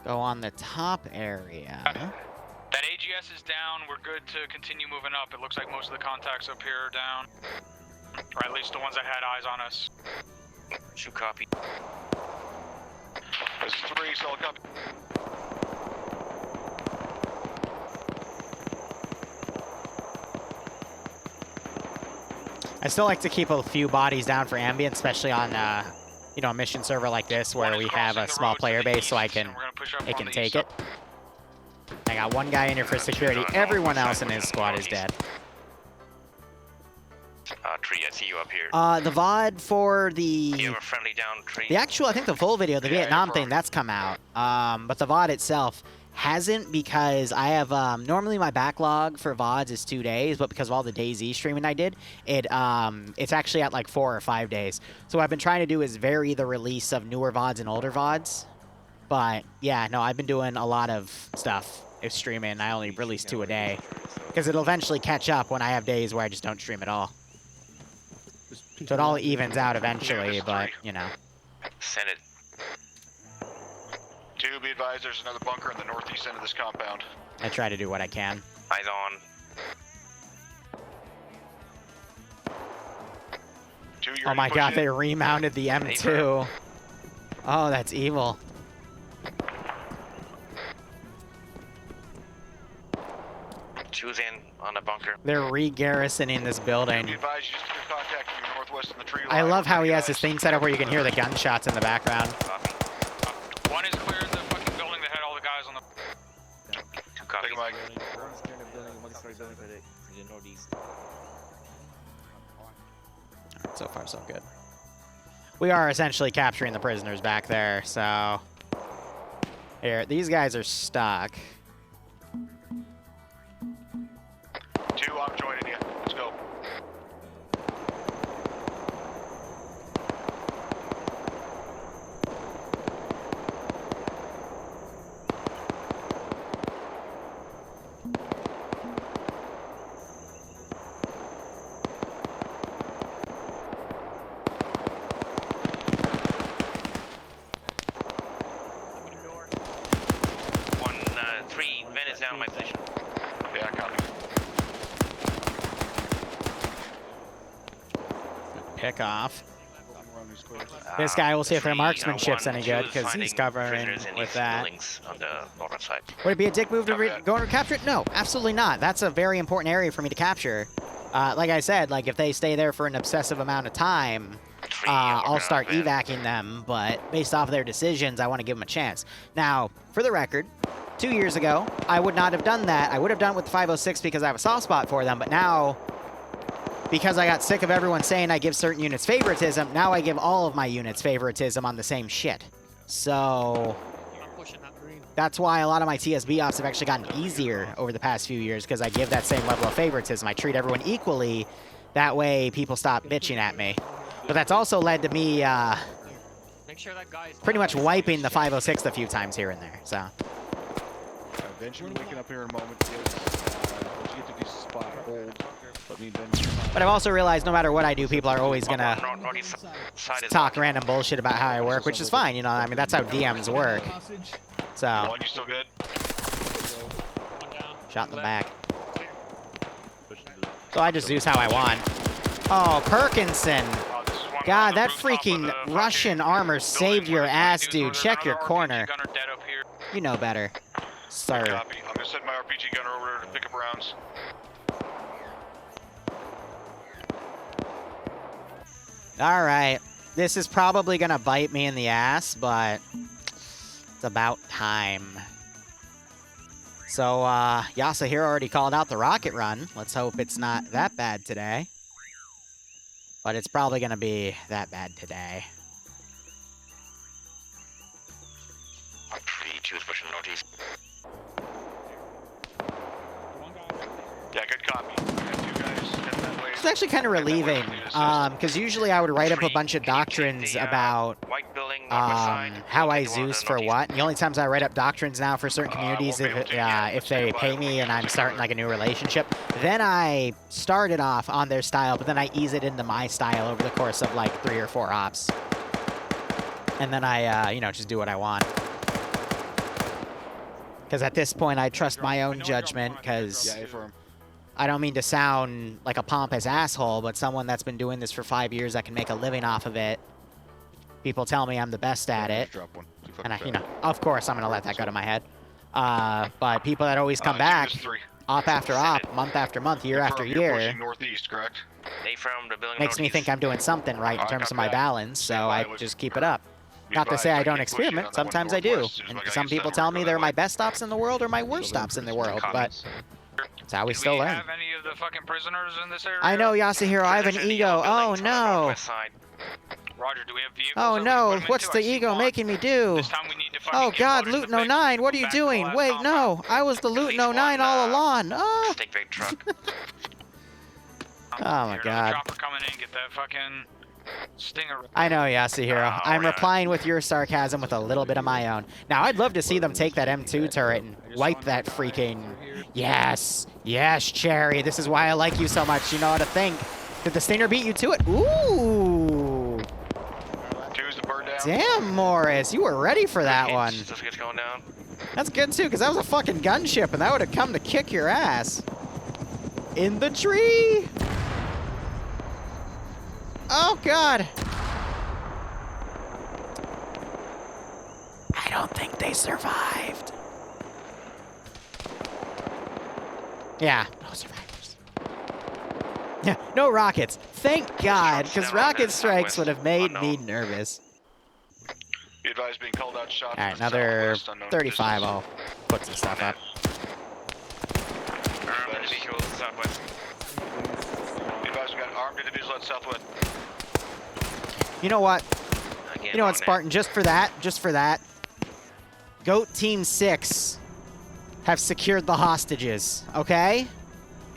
Go on the top area. That AGS is down. We're good to continue moving up. It looks like most of the contacts up here are down. Or at least the ones that had eyes on us. 2 copy. This is 3, solid copy. I still like to keep a few bodies down for ambient, especially on, you know, a mission server like this where we have a small player base, so it can take it. I got one guy in here for security. Everyone else in his squad is dead. Tree, I see you up here. The VOD for You have a friendly down, Tree. the actual, I think the full video, the Vietnam thing, that's come out. But the VOD itself hasn't, because I have, normally my backlog for VODs is 2 days, but because of all the DayZ streaming I did, it's actually at like 4 or 5 days. So what I've been trying to do is vary the release of newer VODs and older VODs. But yeah, no, I've been doing a lot of stuff streaming. I only release 2 a day, because it'll eventually catch up when I have days where I just don't stream at all. So it all evens out eventually, but, you know. Send it. 2, be advised, there's another bunker in the northeast end of this compound. I try to do what I can. Eyes on. 2, Oh my god, they remounted the M2. Oh, that's evil. Choose in on the bunker. They're re-garrisoning this building. Be advised, you just took contact from your northwest in the tree I line. love how he has this thing set up where you can hear the gunshots in the background. Copy. One is clear of the fucking building that had all the guys on the... 2 copies. Take a mic. So far, so good. We are essentially capturing the prisoners back there, so... Here, these guys are stuck. 2, I'm joining you. Let's go. One, 3 minutes down my position. Yeah, copy. Pick off. This guy, we'll see if their marksmanship's any good, because he's covering with that. On the northern side. Would it be a dick move to go and capture it? No, absolutely not. That's a very important area for me to capture. Like I said, like if they stay there for an obsessive amount of time, I'll start evacing them, but based off of their decisions, I want to give them a chance. Now, for the record, 2 years ago, I would not have done that. I would have done it with the 506 because I have a soft spot for them, but now, because I got sick of everyone saying I give certain units favoritism, now I give all of my units favoritism on the same shit. So that's why a lot of my TSB ops have actually gotten easier over the past few years, because I give that same level of favoritism. I treat everyone equally. That way people stop bitching at me. But that's also led to me pretty much wiping the 506 a few times here and there. So Eventually waking up here in a moment. Once you get to this spot, hold. But I've also realized no matter what I do, people are always going to talk random bullshit about how I work, which is fine, you know, I mean, that's how DMs work. So, You still good? shot in the back. So I just use how I want. Oh, Perkinson. God, that freaking Russian armor saved your ass, dude. Check your corner. You know better, sir. Copy. I'm gonna send my RPG gunner over there to pick up rounds. Alright. This is probably gonna bite me in the ass, but it's about time. So, Yasuhiro already called out the rocket run. Let's hope it's not that bad today. But it's probably gonna be that bad today. Choose pushing northeast. Yeah, good copy. Got 2 guys heading that way. It's actually kind of relieving, because usually I would write up a bunch of doctrines about how I Zeus for what. And the only times I write up doctrines now for certain communities if they pay me and I'm starting like a new relationship. Then I start it off on their style, but then I ease it into my style over the course of like 3 or 4 ops. And then I, you know, just do what I want. Because at this point, I trust my own judgment, because I don't mean to sound like a pompous asshole, but someone that's been doing this for 5 years that can make a living off of it. People tell me I'm the best at it. And I, you know, of course I'm going to let that go to my head. But people that always come back op after op, month after month, year after Confirm you're year, pushing northeast, correct? They from the building makes me northeast. think I'm doing something right in Alright, terms of copy my that. balance, Stand so by I with- just keep it up. Be Not to advised, say I I don't keep pushing on experiment, that one sometimes I do. northwest as soon as And I some get people set tell work me right they're away. my best stops in the world or my worst stops in the world, but that's how we Do still we learn. have any of the fucking prisoners in this area? I know, Yasuhiro, I have an Prisoners in the ego. buildings Oh on the no. northwest side. Roger, do we have vehicles Oh that we can no, put 'em what's into? the I see ego one. making me do? This time we need to fucking Oh get god, loaded in Luton the fix. 09, what are Go you back to the doing? last Wait, compound. no, I was the At Luton least 09 one, all along. Oh. Stick big truck. Oh my Here's another god. Chopper coming in, get that fucking stinger. I know, Yasuhiro. Oh, I'm yeah. replying with your sarcasm with a little bit of my own. Now, I'd love to see them take that M2 turret and wipe that freaking... Yes! Yes, Cherry. This is why I like you so much. You know how to think. Did the Stinger beat you to it? Ooh! Two's the bird down. Damn, Morris. You were ready for that one. Just gets going down. That's good, too, because that was a fucking gunship, and that would have come to kick your ass. In the tree! Oh, God. I don't think they survived. Yeah, no survivors. Yeah, no rockets. Thank God, because down on rocket the strikes southwest. would have made me Unknown. nervous. Be advised, being called out shots. All right, from the another southwest, unknown 35. distance. I'll put some stuff up. Armed individuals southwest. Be advised, we got armed individuals at southwest. You know what? Again, You know on what, Spartan? Just for that, Goat Team 6 have secured the hostages, okay?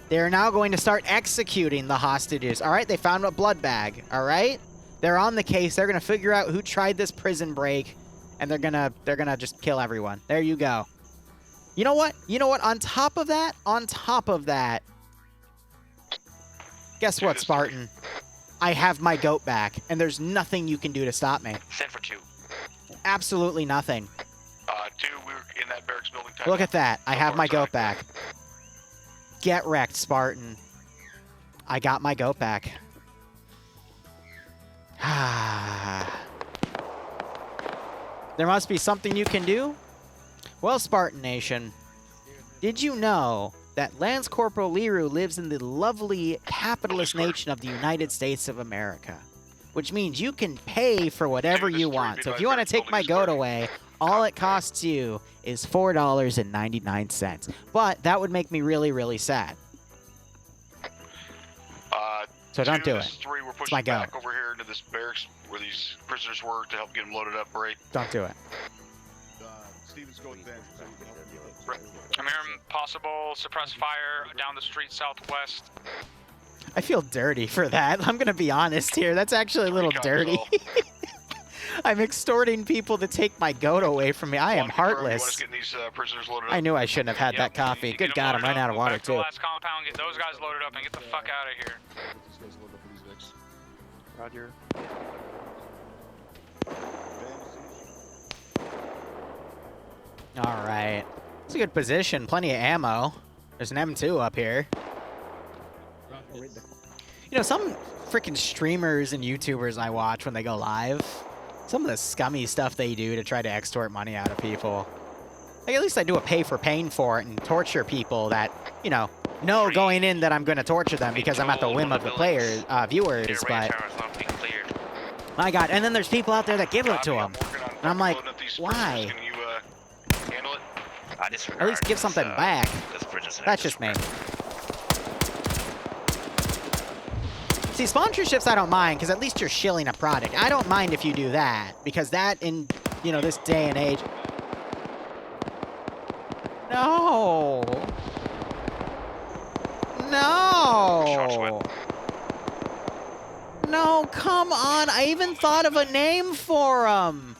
They are now going to start executing the hostages, all right? They found a blood bag, all right? They're on the case. They're going to figure out who tried this prison break, and they're gonna just kill everyone. There you go. You know what? You know what? On top of that, guess what, Spartan? I have my goat back, and there's nothing you can do to stop me. Send for 2. Absolutely nothing. Two, we were in that barracks building. Look at that. I have my goat back. back. Get wrecked, Spartan. I got my goat back. There must be something you can do? Well, Spartan Nation, did you know that Lance Corporal Liru lives in the lovely capitalist nation of the United States of America? Which means you can pay for whatever you want. So if you want to take my goat away, all it costs you is $4.99. But that would make me really, really sad. So don't do it. Three, we're It's pushing my goat. back over here into this barracks where these prisoners were to help get them loaded up, right? Don't do it. Steven's going then. I'm hearing possible suppressed fire down the street southwest. I feel dirty for that. I'm going to be honest here. That's actually a little dirty. I'm extorting people to take my goat away from me. I am heartless. Getting these prisoners loaded up. I knew I shouldn't have had that coffee. Good God, I'm running out of water, Back to the too. last compound, get those guys loaded up and get the fuck out of here. Roger. All right. It's a good position. Plenty of ammo. There's an M2 up here. You know, some freaking streamers and YouTubers I watch when they go live, some of the scummy stuff they do to try to extort money out of people. Like, at least I do a pay for paying for it and torture people that, you know going in that I'm going to torture them because I'm at the whim of the players, viewers, but... My God, and then there's people out there that give it to them. And I'm like, why? Can you handle it? At least give something back. That's just me. See, sponsorships I don't mind, because at least you're shilling a product. I don't mind if you do that, because that in, this day and age... No! No! No, come on. I even thought of a name for him.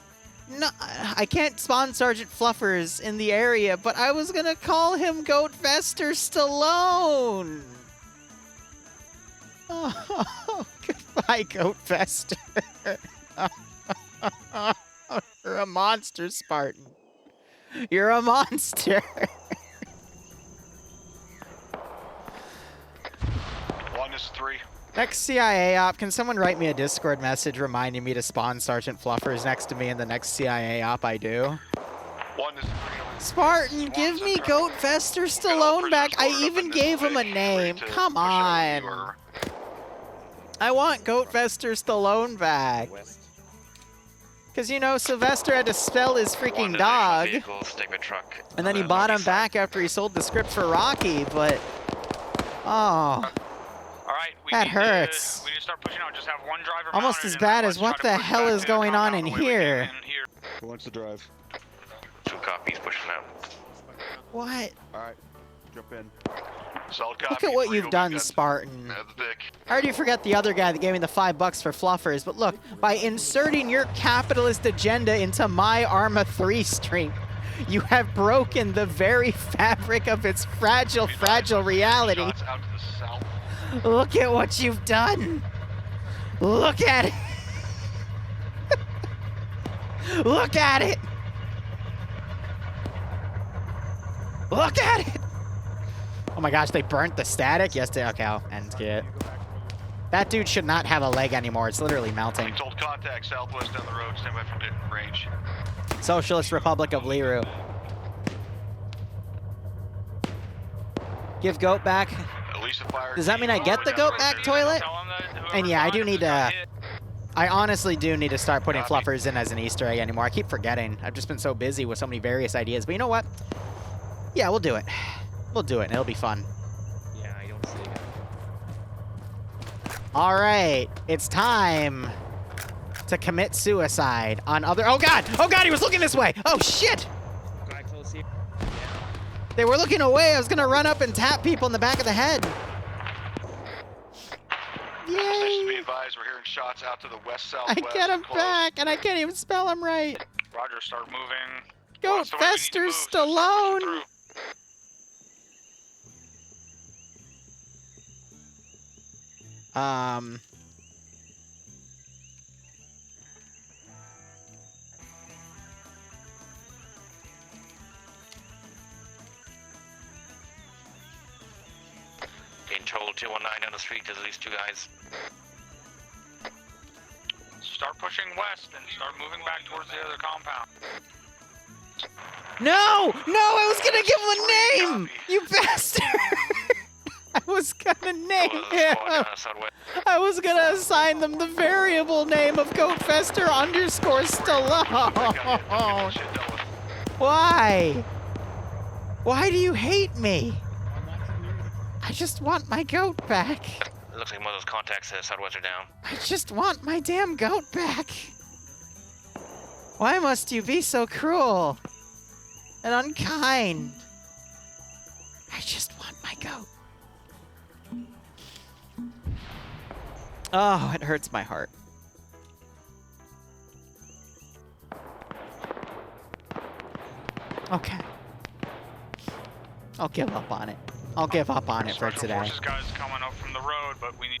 No, I can't spawn Sergeant Fluffers in the area, but I was going to call him Goat Fester Stallone. Oh, goodbye, Goat Fester. You're a monster, Spartan. You're a monster. One is 3. Next CIA op, can someone write me a Discord message reminding me to spawn Sergeant Fluffers next to me in the next CIA op I do? One is Spartan, give me Goat Fester Stallone back. I even gave him a name. Come on. I want Goat Fester Stallone back. Because, you know, Sylvester had to spell his freaking dog. And then he bought him back after he sold the script for Rocky, but... Oh. Alright, that hurts. We need to start pushing out. Just have one driver Almost as bad as what the hell is going on in here. Who wants to drive? 2 copies pushing out. What? Alright, jump in. Look at what you've done, Spartan. How do you forget the other guy that gave me the $5 for fluffers? But look, by inserting your capitalist agenda into my Arma 3 stream, you have broken the very fabric of its fragile reality. Look at what you've done. Look at it. Look at it. Look at it. Oh my gosh, they burnt the static? Yes, they, okay, I'll end it. That dude should not have a leg anymore. It's literally melting. Told contact southwest down the road, stand by for range. Socialist Republic of Liru. Give goat back. Does that mean I get the goat back, toilet? And yeah, I do need to... I honestly do need to start putting fluffers in as an Easter egg anymore. I keep forgetting. I've just been so busy with so many various ideas. But you know what? Yeah, we'll do it. We'll do it, and it'll be fun. Yeah, I don't see it. All right, it's time to commit suicide on other... Oh, God! Oh, God, he was looking this way! Oh, shit! Guy close here. They were looking away. I was going to run up and tap people in the back of the head. Yay! Be advised, we're hearing shots out to the west I southwest. get him back, and I can't even spell him right. Roger, start moving. Goat Fester Stallone! Being told 219 on the street, there's at least 2 guys. Start pushing west and start moving back towards the other compound. No! No, I was gonna give him a name! You bastard! I was gonna name him! I was gonna assign them the variable name of Goatfester _ Stallone! Why? Why do you hate me? I just want my goat back. It looks like one of those contacts southwest are down. I just want my damn goat back. Why must you be so cruel and unkind? I just want my goat. Oh, it hurts my heart. Okay. I'll give up on it. I'll give up on it for today. Forces guys coming up from the road, but we need...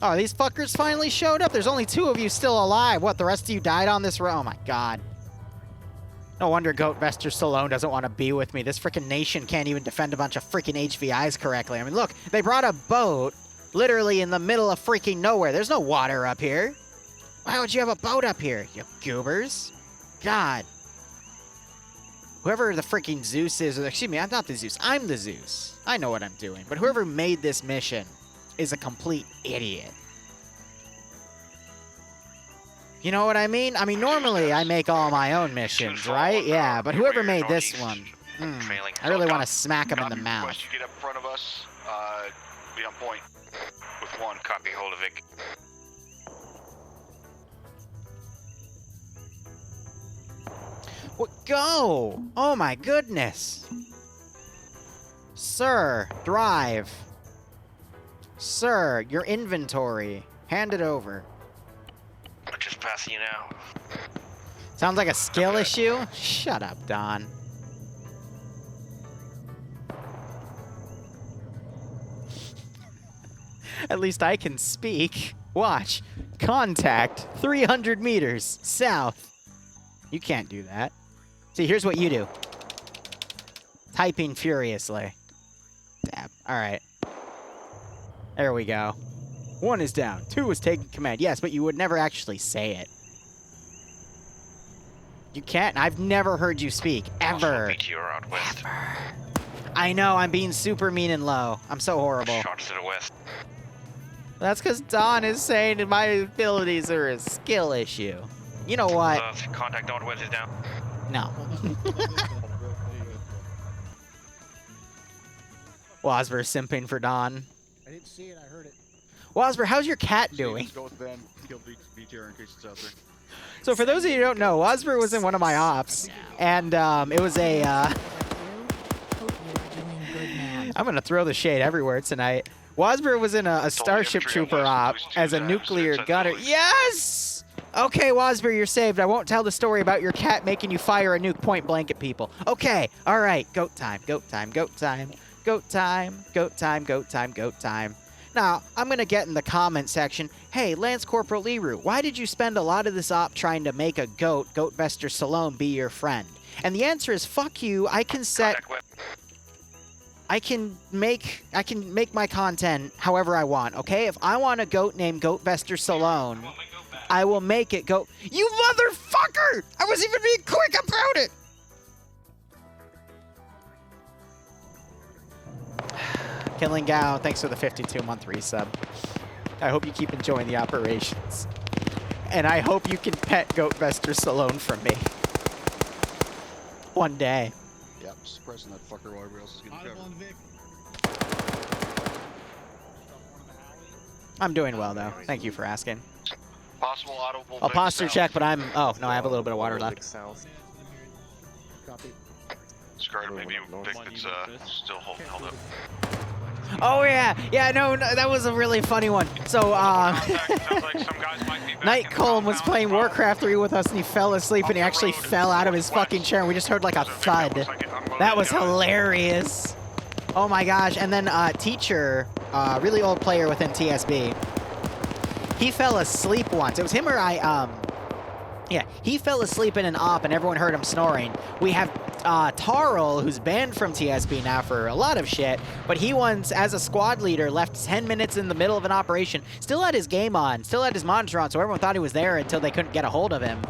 Oh, these fuckers finally showed up. There's only 2 of you still alive. What, the rest of you died on this road? Oh my god. No wonder Goatfester Stallone doesn't want to be with me. This freaking nation can't even defend a bunch of freaking HVIs correctly. I mean, look, they brought a boat literally in the middle of freaking nowhere. There's no water up here. Why would you have a boat up here, you goobers? God. Whoever the freaking Zeus is, or excuse me, I'm not the Zeus. I'm the Zeus. I know what I'm doing. But whoever made this mission is a complete idiot. You know what I mean? I mean, normally I make all my own missions, right? Yeah, but whoever made this one, I really want to smack him in the mouth. You get up in front of us, be on point with 1. Copy, hold of Vic. What? Go! Oh my goodness! Sir, drive. Sir, your inventory. Hand it over. I'm just passing you now. Sounds like a skill issue? Shut up, Don. At least I can speak. Watch. Contact 300 meters south. You can't do that. See, here's what you do. Typing furiously. Dab. All right. There we go. 1 is down. 2 is taking command. Yes, but you would never actually say it. You can't. I've never heard you speak. Ever. Meteor out west. I know, I'm being super mean and low. I'm so horrible. Shots to the west. That's because Don is saying that my abilities are a skill issue. You know what? Contact northwest is down. No. Wasber simping for Don. I didn't see it, I heard it. Wasber, how's your cat doing? Go with Ben. Kill BTR in case it's out there. So for those of you who don't know, Wasber was in one of my ops, and it was a, Hope you're doing good, man. I'm gonna throw the shade everywhere tonight. Wasber was in a Starship Trooper op as a nuclear gunner. Yes! Okay, Wasber, you're saved. I won't tell the story about your cat making you fire a nuke point blank at people. Okay, all right. Goat time, goat time, goat time, goat time, goat time, goat time, goat time. Now, I'm going to get in the comment section, hey, Lance Corporal Liru, why did you spend a lot of this op trying to make a goat, Goatvester Salome, be your friend? And the answer is, fuck you, I can set... I can make my content however I want, okay? If I want a goat named Goatvester Salome, I will make it go. You motherfucker! I was even being quick about it! Killing Gao, thanks for the 52-month resub. I hope you keep enjoying the operations. And I hope you can pet Goatvester Salome from me. One day. Yep, suppressing that fucker while everybody else is getting covered. I'm doing well, though. Thank you for asking. Possible audible. I'll posture check, but I'm... Oh, no, I have a little bit of water left. Copy. Scarred maybe a Vic that's still held up. Oh, yeah. Yeah, no, that was a really funny one. So, Night Colm was playing Warcraft 3 with us, and he fell asleep, and he actually fell out of his fucking chair, and we just heard, like, a thud. That was hilarious. Oh, my gosh. And then Teacher, really old player within TSB, he fell asleep once. It was him or I, yeah, he fell asleep in an op, and everyone heard him snoring. We have Tarl, who's banned from TSB now for a lot of shit, but he once, as a squad leader, left 10 minutes in the middle of an operation, still had his game on, still had his monitor on, so everyone thought he was there until they couldn't get a hold of him.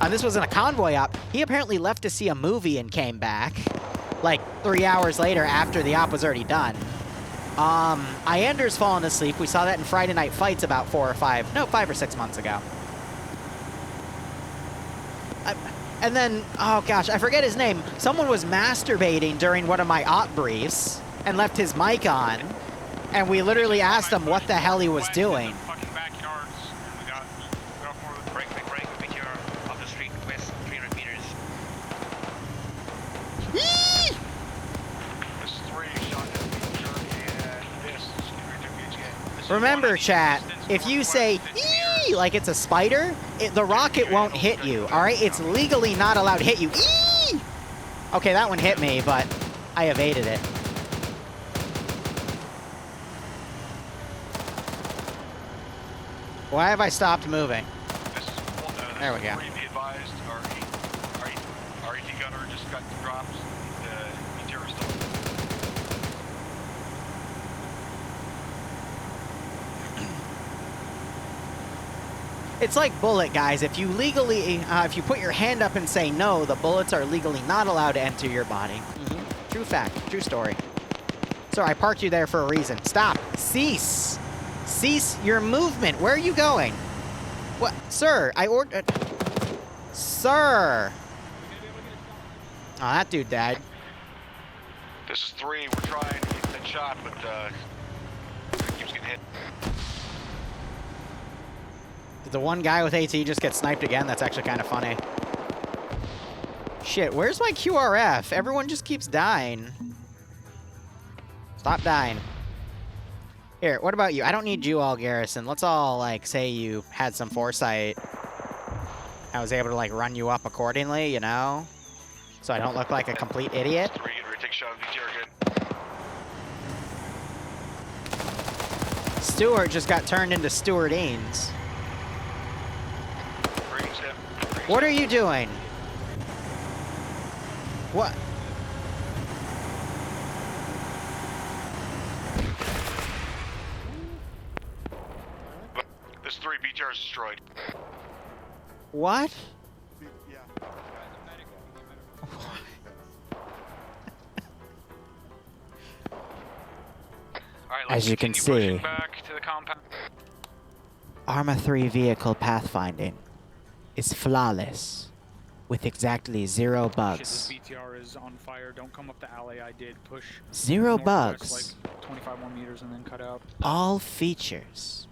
This was in a convoy op. He apparently left to see a movie and came back, like 3 hours later after the op was already done. Iander's fallen asleep. We saw that in Friday Night Fights about 5 or 6 months ago. And then, oh gosh, I forget his name. Someone was masturbating during one of my op briefs and left his mic on, and we literally asked him what the hell he was doing. Remember, chat, if you say, "Eee!" like it's a spider, the rocket won't hit you, alright? It's legally not allowed to hit you. Eee! Okay, that one hit me, but I evaded it. Why have I stopped moving? There we go. Our ET gunner just got dropped. The meteor is still. It's like bullet, guys. If you legally, if you put your hand up and say no, the bullets are legally not allowed to enter your body. True fact. True story. Sir, I parked you there for a reason. Stop. Cease. Cease your movement. Where are you going? What? Sir, I ordered... Sir! Oh, that dude died. This is 3. We're trying to get that shot, but it keeps getting hit. Did the one guy with AT just get sniped again? That's actually kind of funny. Shit, where's my QRF? Everyone just keeps dying. Stop dying. Here, what about you? I don't need you all, Garrison. Let's all, like, say you had some foresight. I was able to, like, run you up accordingly, you know? So I don't look like a complete idiot. 3, take a shot of VTR again. Stuart just got turned into Stuart Ains. What are you doing? What? This 3, BTR is destroyed. What? Yeah. As you can continue pushing see, back to the compound. Arma 3 vehicle pathfinding is flawless, with exactly 0 Shit, bugs. this BTR is on fire. Don't come up the alley. I did push 0 northwest, bugs. like 25 more meters and then cut out. All features.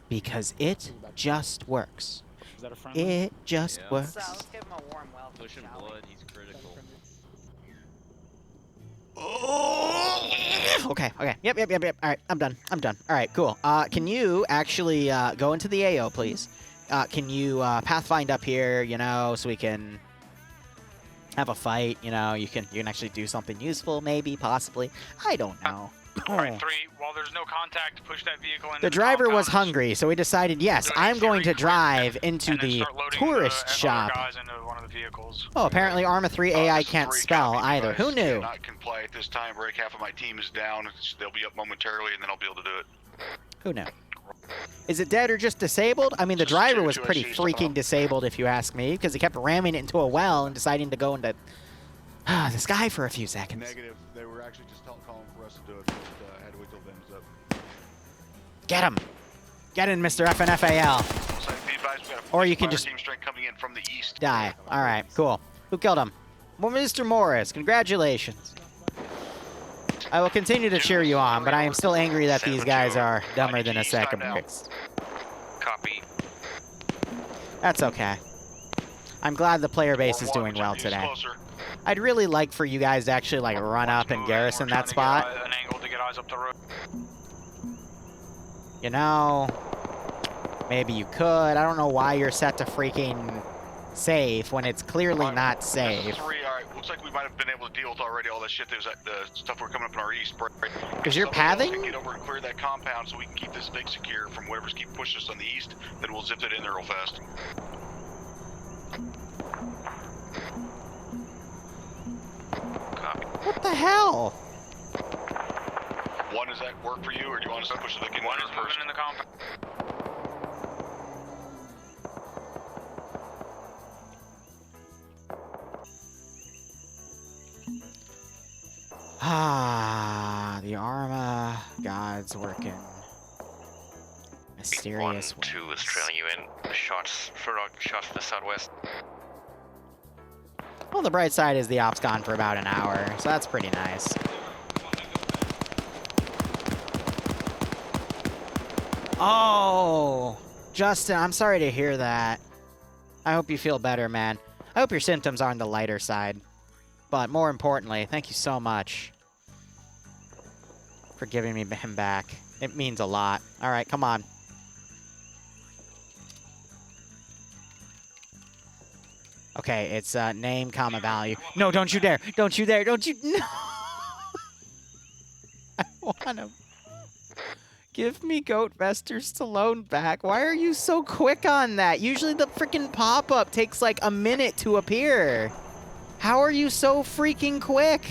Because it just works. Is that a friendly? It just works. So let's give him a warm welcome. Push him blood, he's critical. Okay. Yep. All right, I'm done. All right, cool. Can you actually go into the AO, please? Can you pathfind up here, you know, so we can have a fight, you know, you can actually do something useful, maybe, possibly. I don't know. Alright, 3, while there's no contact, push that vehicle into The driver was compound. hungry, so we decided, yes, I'm going to drive into And then the start loading tourist the shop. Other guys into one of the vehicles. Oh, apparently Arma 3 AI This is can't 3, spell copy, either. Who guys. knew? Cannot comply at this time. Break half of my team is down. They'll be up momentarily, and then I'll be able to do it. Who knew? Is it dead or just disabled? I mean, the Just driver two was pretty ICs freaking tomorrow. disabled, if you ask me, because he kept ramming it into a well and deciding to go into the sky for a few seconds. Negative. They were actually just calling for us to do it, but had to wait till Ben's up. Get him! Get in, Mr. FNFAL. So be advised, we got a Or you can fire just team strength coming in from the east. die. All right, cool. Who killed him? Well, Mr. Morris, congratulations. I will continue to cheer you on, but I am still angry that these guys are dumber than a sack of bricks. Copy. That's okay. I'm glad the player base is doing well today. I'd really like for you guys to actually like run up and garrison that spot. An angle to get eyes up the road. You know, maybe you could. I don't know why you're set to freaking safe when it's clearly not safe. This is 3, all right. Looks like we might have been able to deal with already all that shit that was at the stuff we're coming up in our east. Because you're pathing? Get over and clear that compound so we can keep this thing secure from whatever's keep pushing us on the east. Then we'll zip it in there real fast. Copy. What the hell? 1, does that work for you, or do you want us to push the thing in One there is first? moving in the compound. Ah, the Arma gods working. Mysterious 1, 2 ways. is trailing you in. Shots, further shots to the southwest. Well, the bright side is the op's gone for about an hour, so that's pretty nice. Oh, Justin, I'm sorry to hear that. I hope you feel better, man. I hope your symptoms are on the lighter side. But more importantly, thank you so much for giving me him back. It means a lot. All right, come on. Okay, it's name, comma, value. No, don't you dare. Don't you dare. Don't you. No. I want him. Give me Goat Vester Stallone back. Why are you so quick on that? Usually the freaking pop-up takes like a minute to appear. How are you so freaking quick?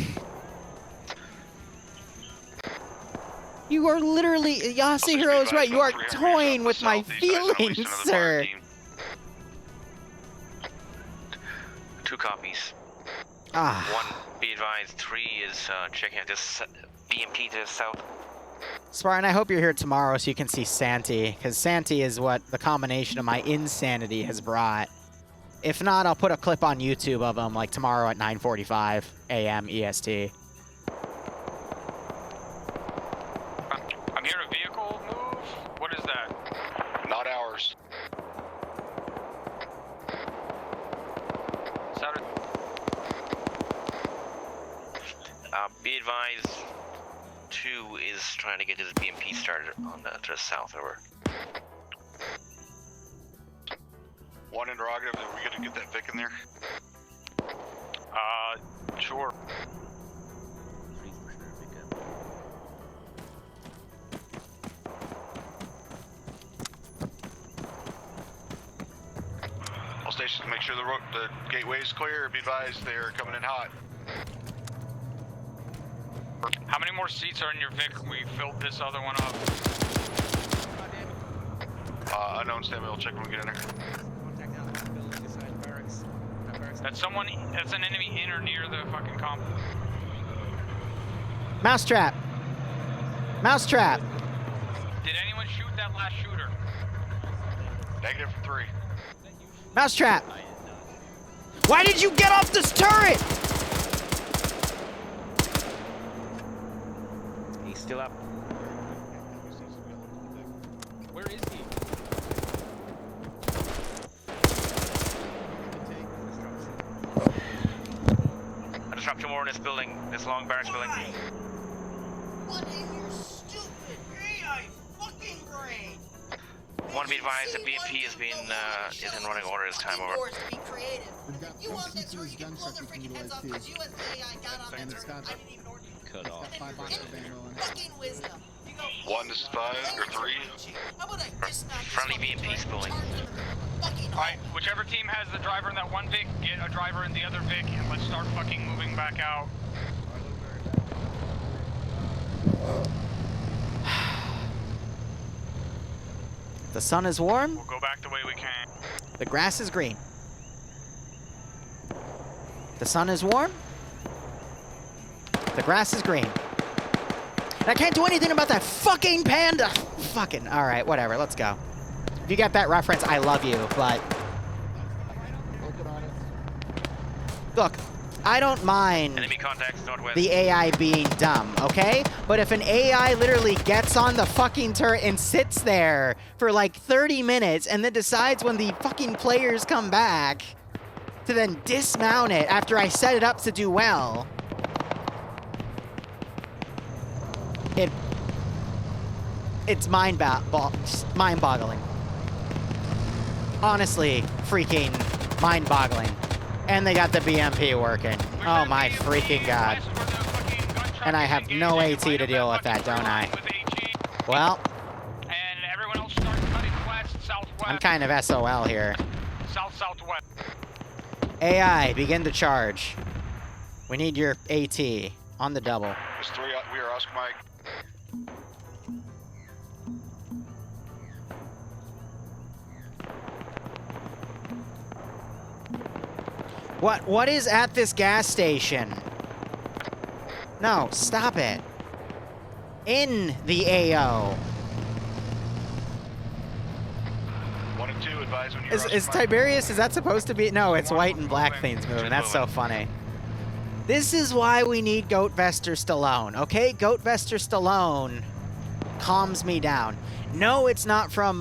You are literally, Yasuhiro is right. You are toying with my feelings, sir. 2 copies. Ah. 1, be advised, 3 is checking out this BMP to the south. Spartan, I hope you're here tomorrow so you can see Santi, because Santi is what the combination of my insanity has brought. If not, I'll put a clip on YouTube of him, like, tomorrow at 9:45 a.m. EST. I'm hearing a vehicle move. What is that? Not ours. Sounded. Be advised, 2 is trying to get his BMP started on the, to the south. Over. 1 interrogative. Are we gonna get that Vic in there? Sure. All stations, make sure the gateway is clear. Be advised, they're coming in hot. How many more seats are in your Vic? We filled this other one up. Unknown, stand by. I'll check when we get in there. That's someone. That's an enemy in or near the fucking comp. Mousetrap. Mousetrap. Did anyone shoot that last shooter? Negative for 3. Mousetrap. Why did you get off this turret? He's still up. Where is he? I just dropped 2 more in this building, this long barracks building. What in your stupid AI fucking brain? Want to be advised that BMP is in running order this time, over. Be creative. You want that so you can blow their freaking heads off because you as the AI got on that turret. I didn't even order you. Cut off. Fucking wisdom. You go, 1, this is 5, or 3. how about I just knock this Friendly fucking BMP turret spooling. and charge them in the fucking Alright, hole? whichever team has the driver in that one Vic, get a driver in the other Vic, and let's start fucking moving back out. The sun is warm. We'll go back the way we came. The grass is green. The sun is warm. The grass is green. And I can't do anything about that fucking panda. Fucking, all right, whatever, let's go. If you get that reference, I love you, but look, I don't mind Enemy contacts northwest. the AI being dumb, okay? But if an AI literally gets on the fucking turret and sits there for like 30 minutes and then decides when the fucking players come back to then dismount it after I set it up to do well, it's mind-boggling. Honestly, freaking mind-boggling. And they got the BMP working. Oh my freaking god. And I have no AT to deal with that, don't I? Well, And everyone else start cutting west, southwest. I'm kind of SOL here. Southwest. AI, begin to charge. We need your AT on the double. There's 3, we are Oscar Mike. What is at this gas station? No, stop it. In the AO. 1 and 2, advise when you're Is Oscar Mike. Tiberius, is that supposed to be? No, it's white and black things moving. That's so funny. This is why we need Goatvester Stallone, okay? Goatvester Stallone calms me down. No, it's not from,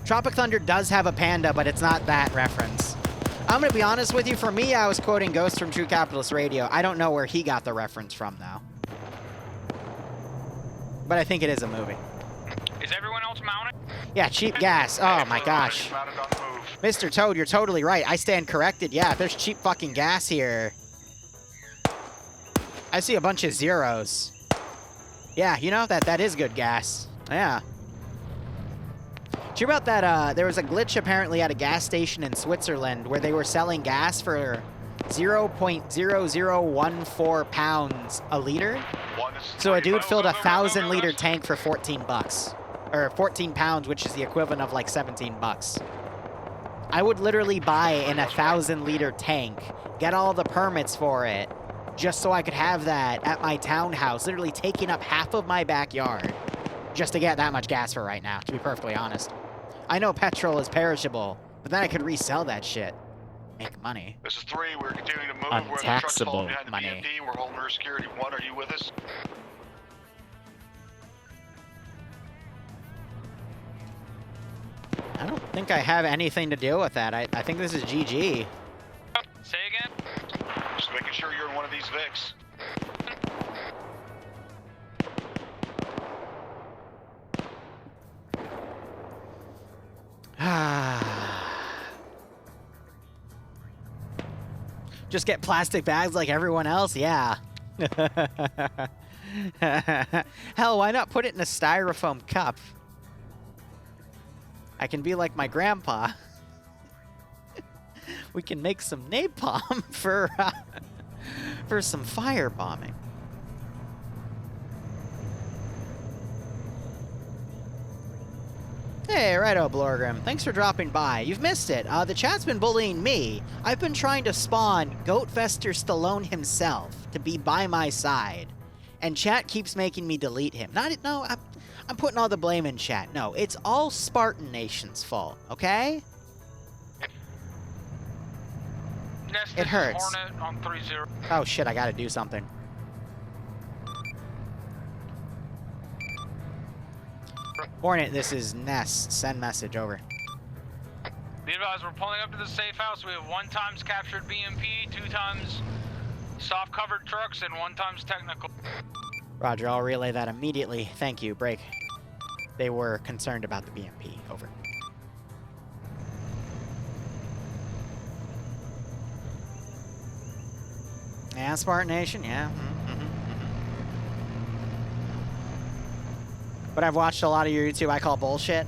Tropic Thunder does have a panda, but it's not that reference. I'm gonna be honest with you, for me, I was quoting Ghost from True Capitalist Radio. I don't know where he got the reference from, though. But I think it is a movie. Is everyone else mounted? Yeah, cheap gas. Oh my gosh. Mounted on the move. Mr. Toad, you're totally right. I stand corrected. Yeah, there's cheap fucking gas here. I see a bunch of zeros. Yeah, you know, that is good gas. Yeah. Did you hear about that? There was a glitch apparently at a gas station in Switzerland where they were selling gas for 0.0014 pounds a liter. So a dude filled a 1,000-liter tank for 14 bucks. Or 14 pounds, which is the equivalent of like 17 bucks. I would literally buy in a 1,000-liter tank, get all the permits for it, just so I could have that at my townhouse, literally taking up half of my backyard, just to get that much gas for right now, to be perfectly honest. I know petrol is perishable, but then I could resell that shit. Make money. This is 3, we're continuing to move. We're in the trucks Untaxable following behind the money. BMP. We're holding our security. 1, are you with us? I don't think I have anything to deal with that. I think this is GG. Say again? Just making sure you're in one of these Vics. Just get plastic bags like everyone else? Yeah. Hell, why not put it in a styrofoam cup? I can be like my grandpa. We can make some napalm for some firebombing. Hey, righto, Blorgrim. Thanks for dropping by. You've missed it. The chat's been bullying me. I've been trying to spawn Goatvester Stallone himself to be by my side. and chat keeps making me delete him. No, I'm putting all the blame in chat. No, it's all Spartan Nation's fault, okay? It hurts. Hornet on 3-0. Oh shit, I gotta do something. Hornet, this is Ness. Send message, over. Be advised, we're pulling up to the safe house. We have 1 times captured BMP, 2 times soft covered trucks, and 1 times technical. Roger, I'll relay that immediately. Thank you, break. They were concerned about the BMP, over. Yeah, Spartan Nation, yeah. But I've watched a lot of your YouTube I call bullshit.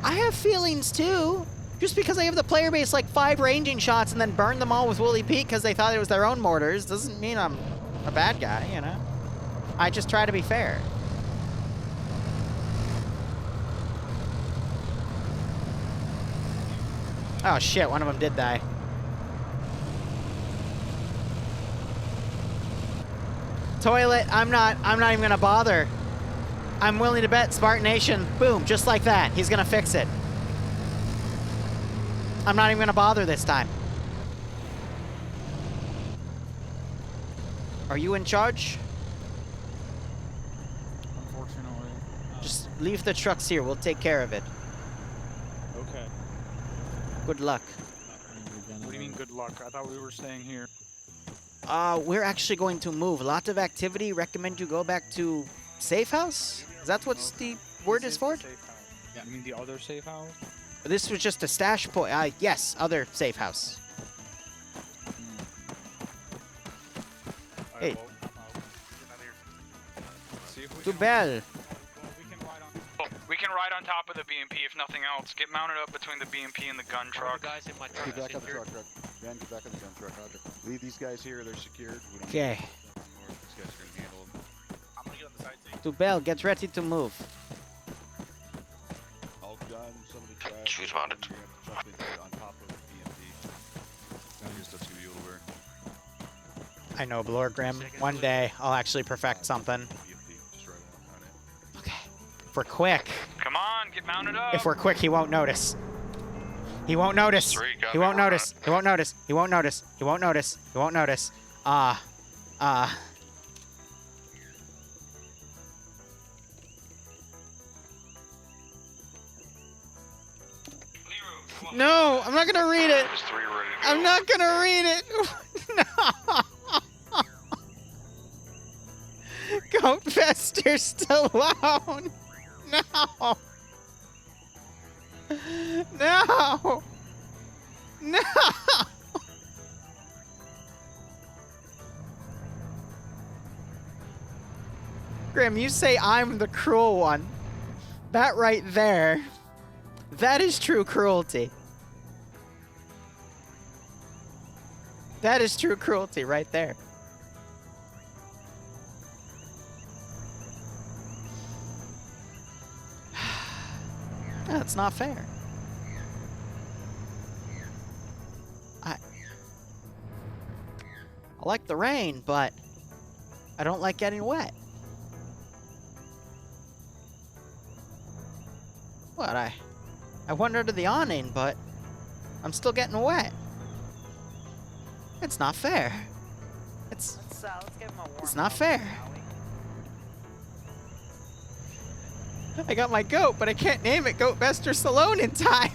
I have feelings too. Just because I have the player base like 5 ranging shots and then burn them all with Wooly Pete because they thought it was their own mortars doesn't mean I'm a bad guy, you know? I just try to be fair. Oh shit, one of them did die. Toilet, I'm not even gonna bother. I'm willing to bet Spartan Nation, boom, just like that. He's gonna fix it. I'm not even gonna bother this time. Are you in charge? Unfortunately. Just leave the trucks here. We'll take care of it. Okay. Good luck. What do you mean good luck? I thought we were staying here. We're actually going to move. A lot of activity. Recommend you go back to safe house? Is that what the word is for it? Yeah. You mean the other safe house? This was just a stash point. Yes, other safe house. Hey. Too bad. We can ride on top of the BMP if nothing else. Get mounted up between the BMP and the gun truck. Get back on the truck. Ben, get back on the gun truck, Roger. Leave these guys here, they're secured. We don't Okay. These guys are gonna handle them. I'm gonna get on the side seat. To Bell, get ready to move. I'll gun some of the trash. Choose mounted. You're gonna have to jump in on top of the BMP. Your stuff's gonna be over. I know, Lord Grim. One day, I'll actually perfect something. BMP, just right on it. Okay. If we're quick. Come on, get mounted up. If we're quick, he won't notice. He won't notice. He won't notice. He won't notice. He won't notice. He won't notice. He won't notice. No, I'm not gonna read it. I'm not gonna read it. No. Goat Fester Stallone. No. No. No. Grim, you say I'm the cruel one. That right there. That is true cruelty. That is true cruelty right there. That's not fair. I like the rain, but I don't like getting wet. What, I went under the awning, but I'm still getting wet. It's not fair. It's not fair. I got my goat, but I can't name it Goat Bester Stallone in time.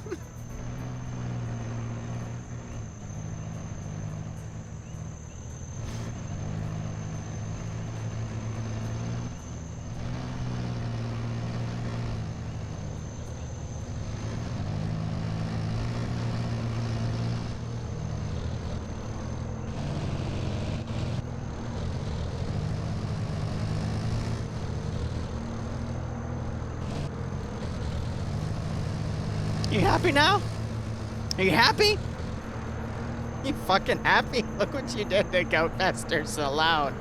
You happy now? Are you happy? You fucking happy? Look what you did to Goat Bester Stallone.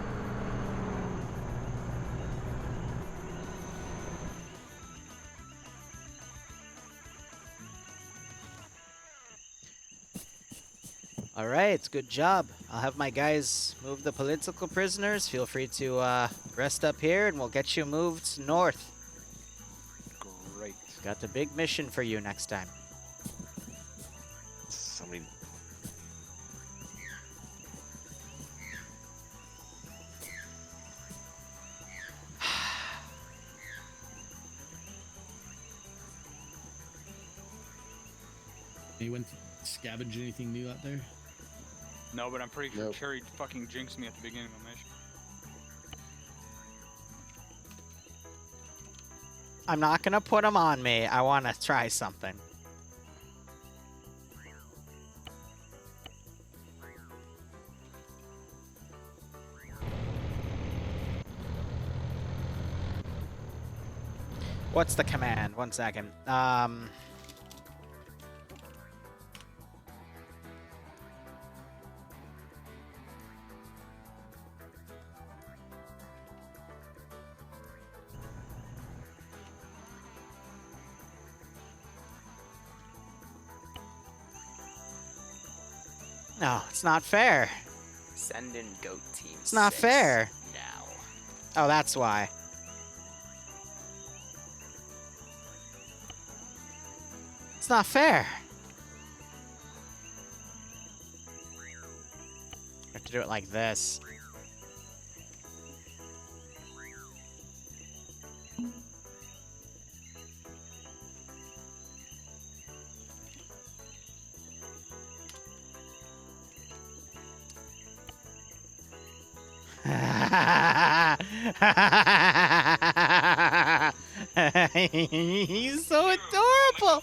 All right, good job. I'll have my guys move the political prisoners. Feel free to rest up here, and we'll get you moved north. Great. Got the big mission for you next time. Somebody. Anyone scavenge anything new out there? No, but I'm pretty Nope. sure he fucking jinxed me at the beginning of the mission. I'm not gonna put them on me. I want to try something. What's the command? 1 second. No, it's not fair. Send in goat team. It's not 6 fair. Now. Oh, that's why. It's not fair. I have to do it like this. He's so adorable.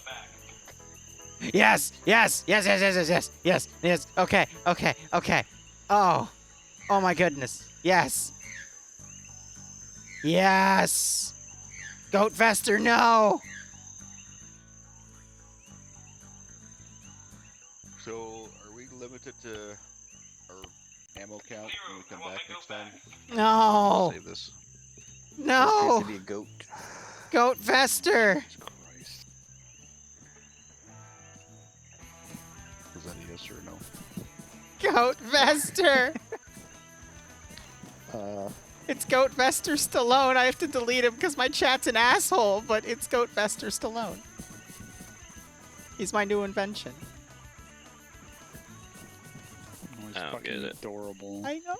Yes, yes, yes, yes, yes, yes, yes, yes, yes. Okay, okay, okay. Oh, oh my goodness. Yes. Yes. Goat Fester, no. So, are we limited to our ammo count when we come back next time? No. Save this. No. To be a goat. Goat Fester. Christ. Was that a yes or a no? Goat Fester. It's Goat Fester Stallone. I have to delete him because my chat's an asshole, but it's Goat Fester Stallone. He's my new invention. Oh, he's I don't fucking get it. adorable. I know.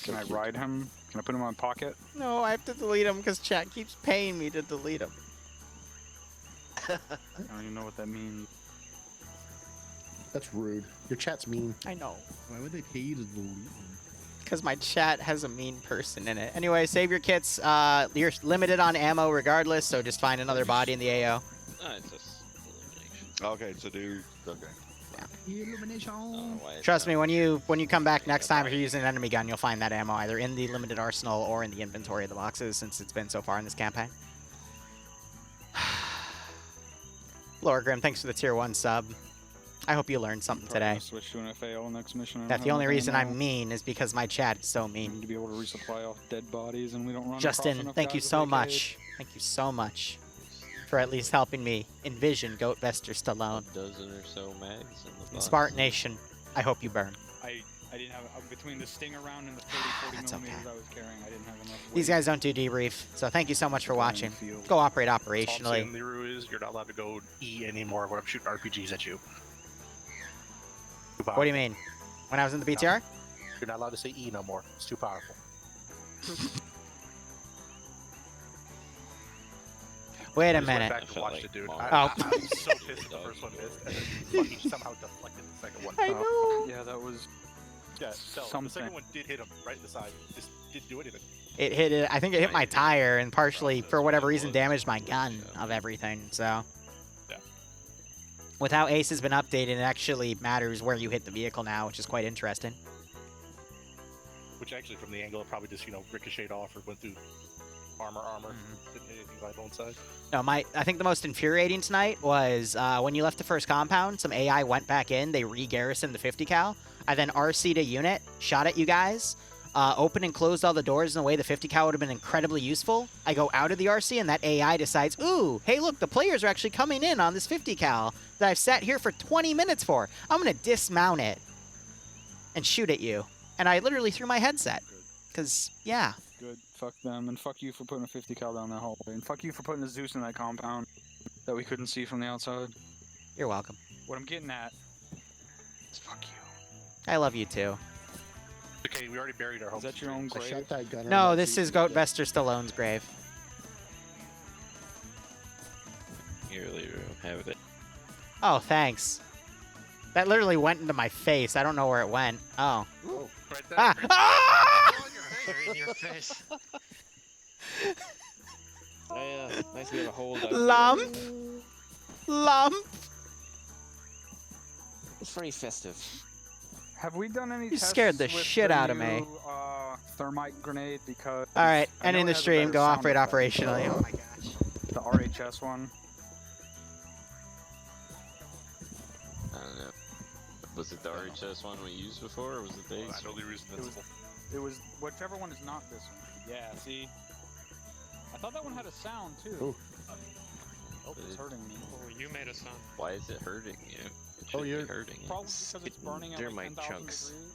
Can I ride him? Can I put him in my pocket? No, I have to delete him because chat keeps paying me to delete him. I don't even know what that means. That's rude. Your chat's mean. I know. Why would they pay you to delete them? Because my chat has a mean person in it. Anyway, save your kits. You're limited on ammo regardless, so just find another body in the AO. It's just elimination. Okay, so do. Okay. Illumination. Trust me, when you come back next time, if you're using an enemy gun, you'll find that ammo either in the limited arsenal or in the inventory of the boxes, since it's been so far in this campaign. Lorgrim, thanks for the tier 1 sub. I hope you learned something Probably today. gonna switch to an FAL next mission. I don't That the have only enough reason ammo. I'm mean is because my chat is so We mean. need to be able to resupply off dead bodies, and we don't run Justin, across enough thank you guys with so AKs. much. Thank you so much for at least helping me envision Goat Vester Stallone. A dozen or so mags in the And box. Spartan Nation, I hope you burn. I didn't have between the Stinger round and the 40 That's millimeters okay. I was carrying. I didn't have enough. These weight. guys don't do debrief, so thank you so much for Put them in watching. the field. Go operate All I'm operationally. saying, Liru, is you're not allowed to go E anymore when I'm shooting RPGs at you. What do you mean? When I was in the BTR? You're not allowed to say E no more. It's too powerful. Wait a Just went minute. back I to felt watch like it, dude. mom- Oh. I'm so pissed the first one missed, and then fucking somehow deflected the second one. I know. Yeah, that was Yeah, so the something. second one did hit him right in the side. Just didn't do anything. It hit it. I think it hit my tire and partially, for whatever reason, damaged my gun of everything. So, Yeah. with how Ace has been updated, it actually matters where you hit the vehicle now, which is quite interesting. Which actually, from the angle, it probably just, ricocheted off or went through armor. Mm-hmm. Didn't hit anything by the bone side. No, I think the most infuriating tonight was when you left the first compound, some AI went back in, they re-garrisoned the 50 cal. I then RC'd a unit, shot at you guys. opened and closed all the doors in a way the 50 cal would have been incredibly useful. I go out of the RC and that AI decides, ooh, hey look, the players are actually coming in on this 50 cal that I've sat here for 20 minutes for. I'm gonna dismount it and shoot at you. And I literally threw my headset. Cause, yeah. Good. Fuck them, and fuck you for putting a 50 cal down that hallway, and fuck you for putting a Zeus in that compound that we couldn't see from the outside. You're welcome. What I'm getting at is fuck you. I love you too. Okay, we already buried our hopes. Is that your own I grave? shot that gunner. No, this is Goat Vester Stallone's grave. Here, Liru, have it. Oh, thanks. That literally went into my face. I don't know where it went. Oh. Oh, right there. Ah! Ah! In your face. Oh, yeah, nice to have a hold up. Lump. Lump. It's very festive. Have we done any You tests scared the with shit the out of new, me. Thermite grenade? Because All right, I know ending it the has a stream. better Go sound operate effect. operationally. Oh my gosh. The RHS one. I don't know. Was it the RHS one we used before, or was it these? I know Liru's invincible. It was whichever one is not this one. Yeah, see? I thought that one had a sound too. Ooh. Oh, it's hurting me. Oh, you made a sound. Why is it hurting you? It Oh, shouldn't you're- be hurting you. Probably because it's burning at They're like my 10,000 chunks. degrees.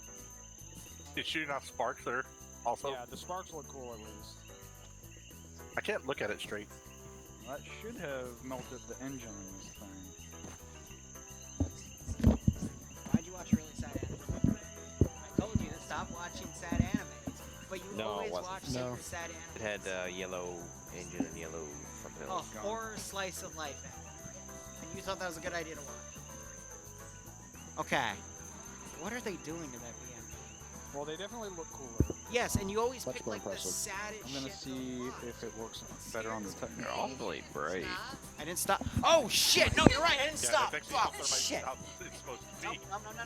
It's shooting off sparks there. Also, Yeah, the sparks look cool at least. I can't look at it straight. That should have melted the engine in this thing. Why'd you watch a really sad anime? I told you to stop watching sad animes, but you No, it always wasn't. watch No. super sad animes. It had yellow engine and yellow something a else. horror slice of life anime, and you thought that was a good idea to watch. Okay, what are they doing to that BMP? Well, they definitely look cooler. Yes, and you always Much pick more like the impressive. saddest I'm gonna shit to see watch. if it works better on the They're technical. awfully bright. I didn't stop. Oh shit! No, you're right. I didn't Yeah, stop. that's actually Fuck how shit. it's supposed to be. No, no, no, no.